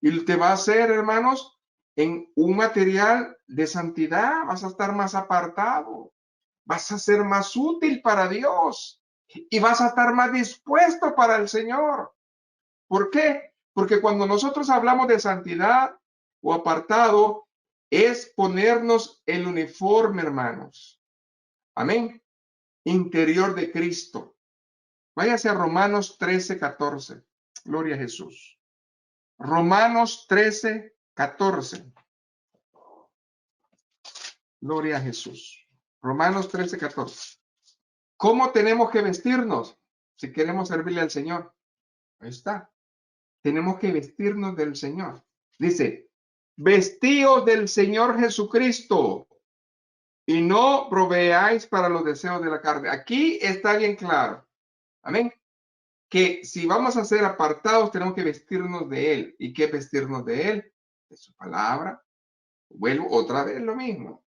Speaker 1: Y te va a hacer, hermanos, en un material de santidad. Vas a estar más apartado. Vas a ser más útil para Dios. Y vas a estar más dispuesto para el Señor. ¿Por qué? Porque cuando nosotros hablamos de santidad o apartado, es ponernos el uniforme, hermanos. Amén. Interior de Cristo. Váyase a Romanos 13:14. Gloria a Jesús. Romanos 13:14. Gloria a Jesús. Romanos 13:14. ¿Cómo tenemos que vestirnos si queremos servirle al Señor? Ahí está. Tenemos que vestirnos del Señor. Dice, vestíos del Señor Jesucristo y no proveáis para los deseos de la carne. Aquí está bien claro. Amén. Que si vamos a ser apartados, tenemos que vestirnos de Él. ¿Y qué vestirnos de Él? De su palabra. Vuelvo otra vez lo mismo.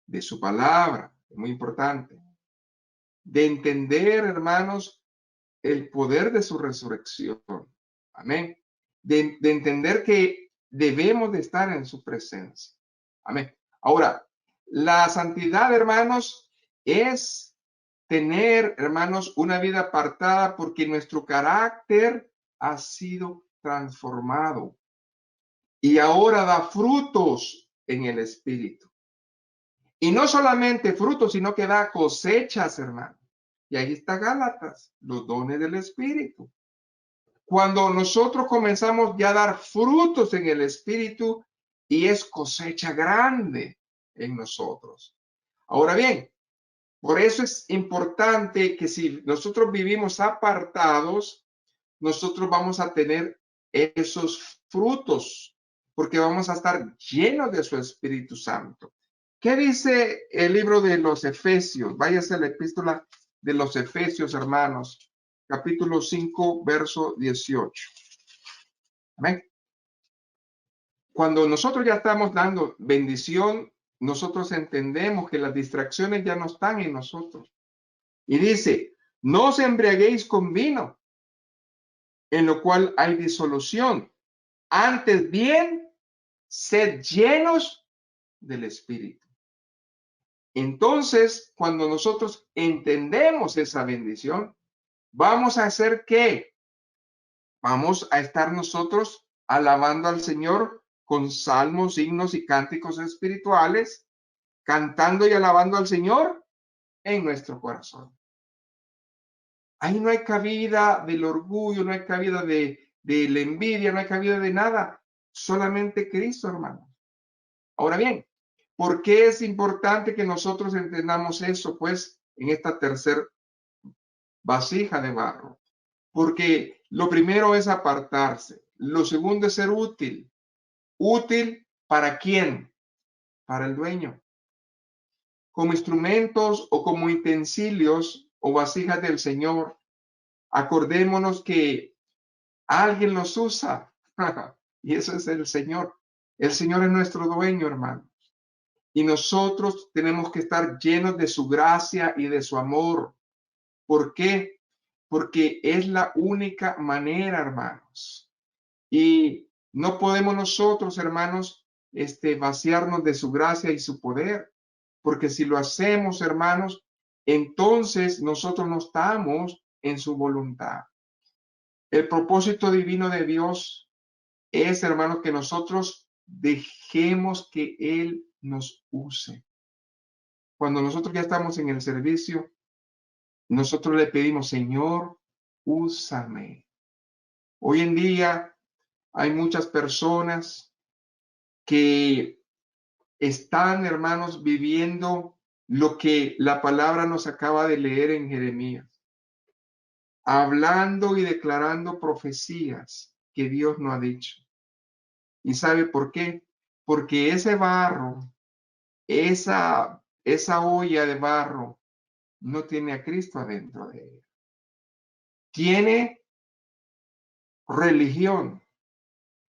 Speaker 1: De su palabra. Es muy importante. De entender, hermanos, el poder de su resurrección. Amén. De entender que debemos de estar en su presencia. Amén. Ahora, la santidad, hermanos, es tener, hermanos, una vida apartada porque nuestro carácter ha sido transformado y ahora da frutos en el Espíritu. Y no solamente frutos, sino que da cosechas, hermano. Y ahí está Gálatas, los dones del Espíritu. Cuando nosotros comenzamos ya a dar frutos en el Espíritu y es cosecha grande en nosotros. Ahora bien, por eso es importante que si nosotros vivimos apartados, nosotros vamos a tener esos frutos, porque vamos a estar llenos de su Espíritu Santo. ¿Qué dice el libro de los Efesios? Váyase a la epístola de los Efesios, hermanos, capítulo 5, verso 18. Amén. Cuando nosotros ya estamos dando bendición, nosotros entendemos que las distracciones ya no están en nosotros. Y dice, no os embriaguéis con vino, en lo cual hay disolución. Antes bien, sed llenos del Espíritu. Entonces, cuando nosotros entendemos esa bendición, vamos a hacer ¿qué? Vamos a estar nosotros alabando al Señor con salmos, himnos y cánticos espirituales, cantando y alabando al Señor en nuestro corazón. Ahí no hay cabida del orgullo, no hay cabida de la envidia, no hay cabida de nada. Solamente Cristo, hermano. Ahora bien, ¿por qué es importante que nosotros entendamos eso? Pues en esta tercera vasija de barro. Porque lo primero es apartarse. Lo segundo es ser útil. ¿Útil para quién? Para el dueño. Como instrumentos o como utensilios o vasijas del Señor, acordémonos que alguien los usa. Y eso es el Señor. El Señor es nuestro dueño, hermano. Y nosotros tenemos que estar llenos de su gracia y de su amor. ¿Por qué? Porque es la única manera, hermanos. Y no podemos nosotros, hermanos, vaciarnos de su gracia y su poder. Porque si lo hacemos, hermanos, entonces nosotros no estamos en su voluntad. El propósito divino de Dios es, hermanos, que nosotros dejemos que Él nos use. Cuando nosotros ya estamos en el servicio, nosotros le pedimos, Señor, úsame. Hoy en día hay muchas personas que están, hermanos, viviendo lo que la palabra nos acaba de leer en Jeremías, hablando y declarando profecías que Dios no ha dicho. ¿Y sabe por qué? Porque ese barro, esa olla de barro, no tiene a Cristo adentro de ella. Tiene religión,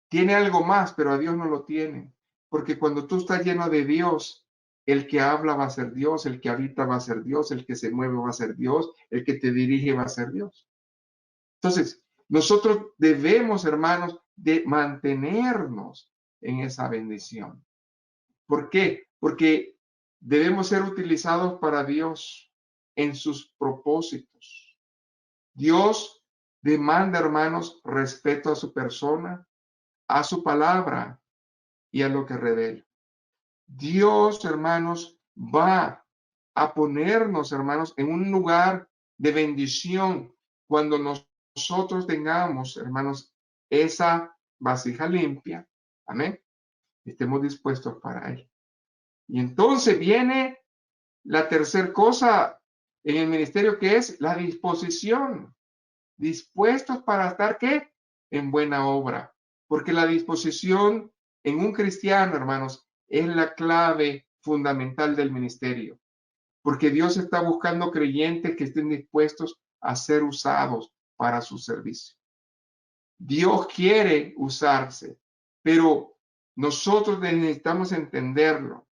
Speaker 1: tiene algo más, pero a Dios no lo tiene. Porque cuando tú estás lleno de Dios, el que habla va a ser Dios, el que habita va a ser Dios, el que se mueve va a ser Dios, el que te dirige va a ser Dios. Entonces, nosotros debemos, hermanos, de mantenernos en esa bendición. ¿Por qué? Porque debemos ser utilizados para Dios en sus propósitos. Dios demanda, hermanos, respeto a su persona, a su palabra y a lo que revela. Dios, hermanos, va a ponernos, hermanos, en un lugar de bendición cuando nosotros tengamos, hermanos, esa vasija limpia. Amén. Estemos dispuestos para él. Y entonces viene la tercera cosa en el ministerio, que es la disposición. Dispuestos para estar, ¿qué? En buena obra. Porque la disposición en un cristiano, hermanos, es la clave fundamental del ministerio. Porque Dios está buscando creyentes que estén dispuestos a ser usados para su servicio. Dios quiere usarse, pero nosotros necesitamos entenderlo.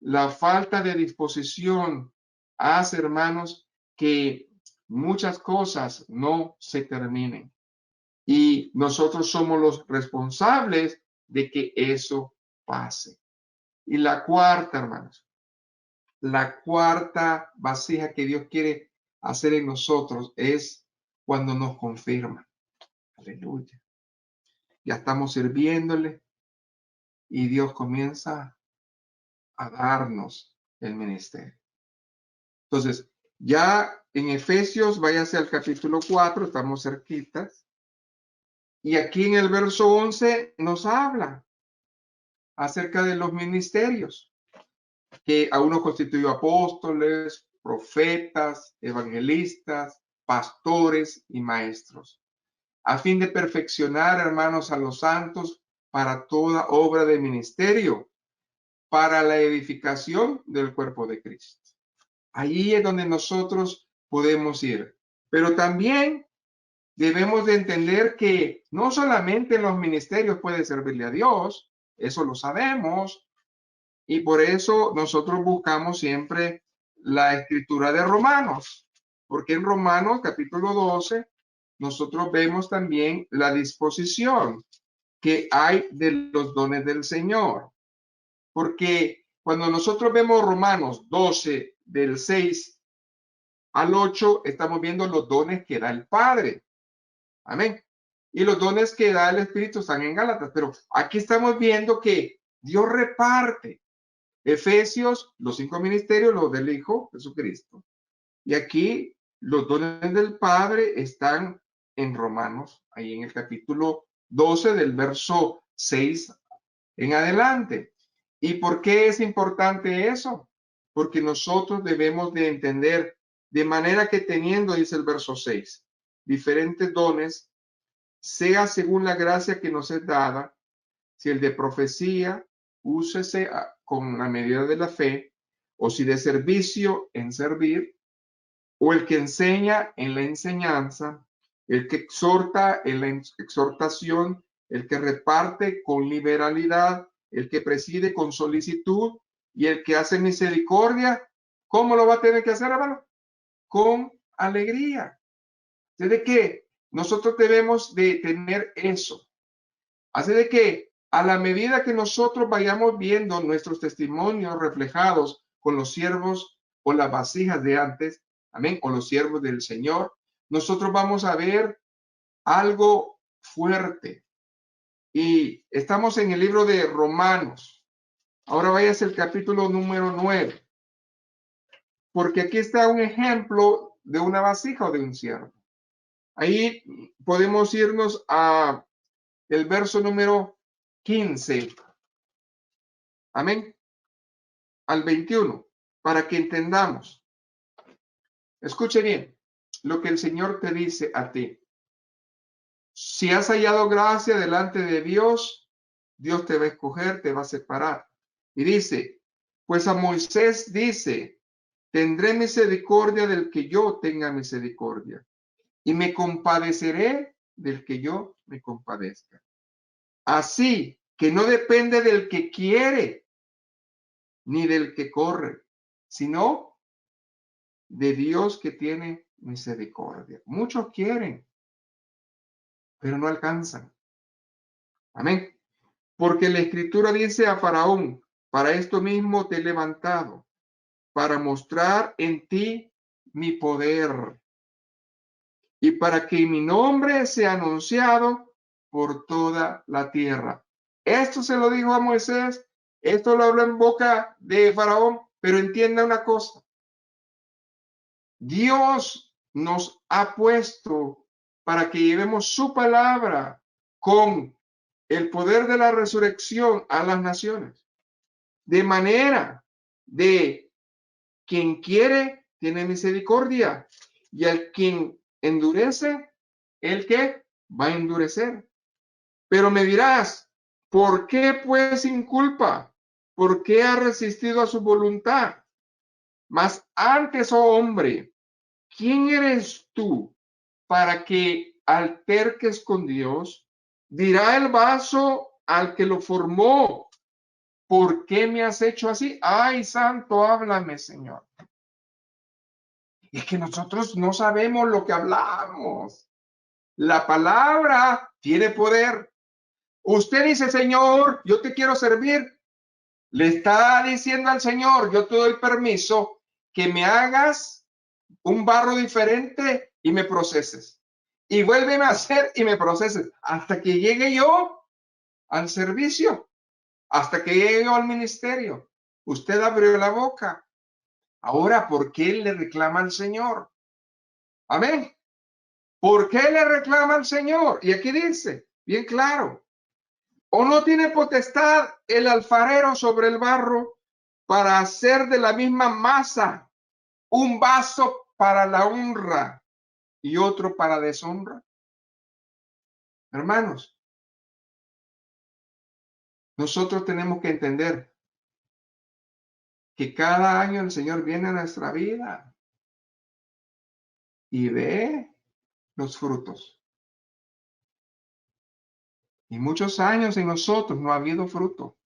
Speaker 1: La falta de disposición hace, hermanos, que muchas cosas no se terminen. Y nosotros somos los responsables de que eso pase. Y la cuarta, hermanos, La cuarta vasija que Dios quiere hacer en nosotros es cuando nos confirma. Aleluya. Ya estamos sirviéndole y Dios comienza a darnos el ministerio. Entonces, ya en Efesios, váyase al capítulo 4, estamos cerquitas. Y aquí en el verso 11 nos habla acerca de los ministerios, que a uno constituyó apóstoles, profetas, evangelistas, pastores y maestros, a fin de perfeccionar, hermanos, a los santos para toda obra de ministerio, para la edificación del cuerpo de Cristo. Ahí es donde nosotros podemos ir. Pero también debemos de entender que no solamente en los ministerios puede servirle a Dios, eso lo sabemos, y por eso nosotros buscamos siempre la escritura de Romanos, porque en Romanos capítulo 12 nosotros vemos también la disposición que hay de los dones del Señor. Porque cuando nosotros vemos Romanos 12 del 6 al 8, estamos viendo los dones que da el Padre. Amén. Y los dones que da el Espíritu están en Gálatas, pero aquí estamos viendo que Dios reparte. Efesios, los 5 ministerios, los del Hijo Jesucristo. Y aquí los dones del Padre están en Romanos, ahí en el capítulo 12 del verso 6 en adelante. ¿Y por qué es importante eso? Porque nosotros debemos de entender de manera que teniendo, dice el verso 6, diferentes dones, sea según la gracia que nos es dada, si el de profecía, úsese con la medida de la fe, o si de servicio, en servir, o el que enseña en la enseñanza, el que exhorta en la exhortación, el que reparte con liberalidad, el que preside con solicitud y el que hace misericordia. ¿Cómo lo va a tener que hacer, hermano? Con alegría. ¿De qué? Nosotros debemos de tener eso. Así de que a la medida que nosotros vayamos viendo nuestros testimonios reflejados con los siervos o las vasijas de antes, amén, o los siervos del Señor, nosotros vamos a ver algo fuerte. Y estamos en el libro de Romanos. Ahora vayas al capítulo número 9, porque aquí está un ejemplo de una vasija o de un siervo. Ahí podemos irnos a el verso número 15. Amén. Al 21, para que entendamos. Escuche bien lo que el Señor te dice a ti. Si has hallado gracia delante de Dios, Dios te va a escoger, te va a separar. Y dice, pues a Moisés dice, tendré misericordia del que yo tenga misericordia, y me compadeceré del que yo me compadezca. Así que no depende del que quiere, ni del que corre, sino de Dios que tiene misericordia. Muchos quieren, pero no alcanzan. Amén. Porque la escritura dice a Faraón, para esto mismo te he levantado, para mostrar en ti mi poder y para que mi nombre sea anunciado por toda la tierra. Esto se lo dijo a Moisés, esto lo habló en boca de Faraón, pero entienda una cosa. Dios nos ha puesto para que llevemos su palabra con el poder de la resurrección a las naciones. De manera de quien quiere, tiene misericordia. Y al quien endurece, el que va a endurecer. Pero me dirás, ¿por qué pues sin culpa? ¿Por qué ha resistido a su voluntad? Mas antes, oh hombre, ¿quién eres tú para que alterques con Dios? Dirá el vaso al que lo formó, ¿por qué me has hecho así? Ay, santo, háblame, Señor. Es que nosotros no sabemos lo que hablamos. La palabra tiene poder. Usted dice, Señor, yo te quiero servir. Le está diciendo al Señor, yo te doy permiso que me hagas un barro diferente y me proceses. Y vuélveme a hacer y me proceses hasta que llegue yo al servicio, hasta que llegue yo al ministerio. Usted abrió la boca. Ahora, ¿por qué le reclama al Señor? Amén. ¿Por qué le reclama al Señor? Y aquí dice, bien claro, ¿o no tiene potestad el alfarero sobre el barro para hacer de la misma masa un vaso para la honra y otro para deshonra? Hermanos, nosotros tenemos que entender que cada año el Señor viene a nuestra vida y ve los frutos. Y muchos años en nosotros no ha habido fruto.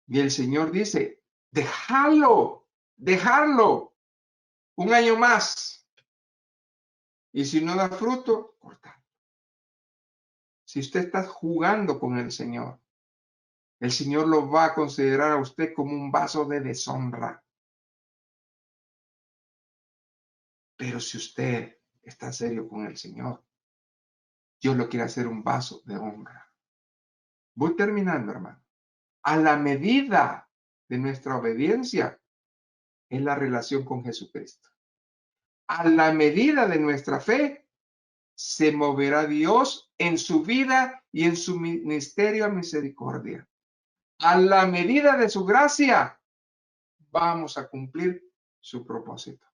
Speaker 1: Y el Señor dice, déjalo, dejarlo un año más. Y si no da fruto, corta. Si usted está jugando con el Señor lo va a considerar a usted como un vaso de deshonra. Pero si usted está serio con el Señor, Dios lo quiere hacer un vaso de honra. Voy terminando, hermano. A la medida de nuestra obediencia es la relación con Jesucristo. A la medida de nuestra fe se moverá Dios en su vida y en su ministerio a misericordia. A la medida de su gracia vamos a cumplir su propósito.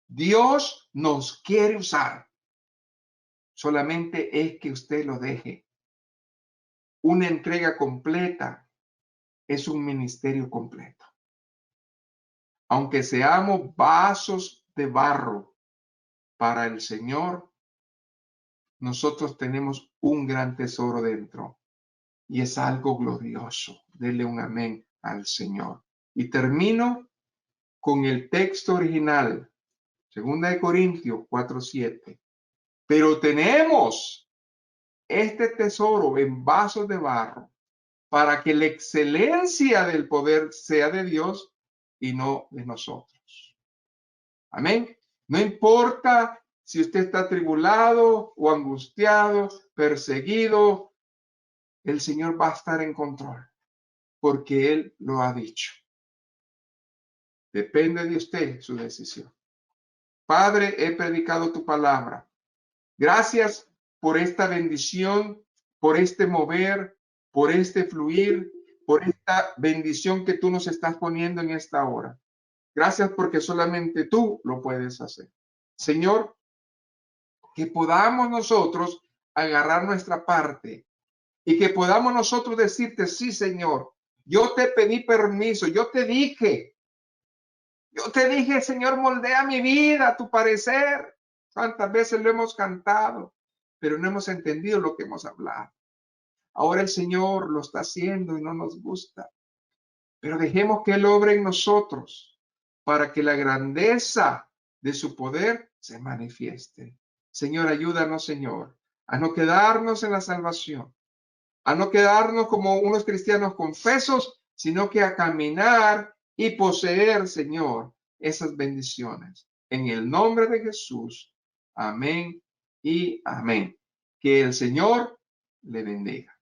Speaker 1: Dios nos quiere usar. Solamente es que usted lo deje. Una entrega completa es un ministerio completo. Aunque seamos vasos de barro para el Señor, nosotros tenemos un gran tesoro dentro y es algo glorioso. Dele un amén al Señor. Y termino con el texto original, 2 Corintios 4:7. Pero tenemos este tesoro en vasos de barro para que la excelencia del poder sea de Dios y no de nosotros. Amén. No importa si usted está atribulado o angustiado, perseguido, el Señor va a estar en control porque Él lo ha dicho. Depende de usted su decisión. Padre, he predicado tu palabra. Gracias por esta bendición, por este mover, por este fluir, por esta bendición que tú nos estás poniendo en esta hora. Gracias porque solamente tú lo puedes hacer. Señor, que podamos nosotros agarrar nuestra parte y que podamos nosotros decirte, sí, Señor, yo te pedí permiso, yo te dije, Señor, moldea mi vida a tu parecer. ¿Cuántas veces lo hemos cantado, pero no hemos entendido lo que hemos hablado? Ahora el Señor lo está haciendo y no nos gusta, pero dejemos que Él obre en nosotros para que la grandeza de su poder se manifieste. Señor, ayúdanos, Señor, a no quedarnos en la salvación, a no quedarnos como unos cristianos confesos, sino que a caminar y poseer, Señor, esas bendiciones. En el nombre de Jesús. Amén y amén. Que el Señor le bendiga.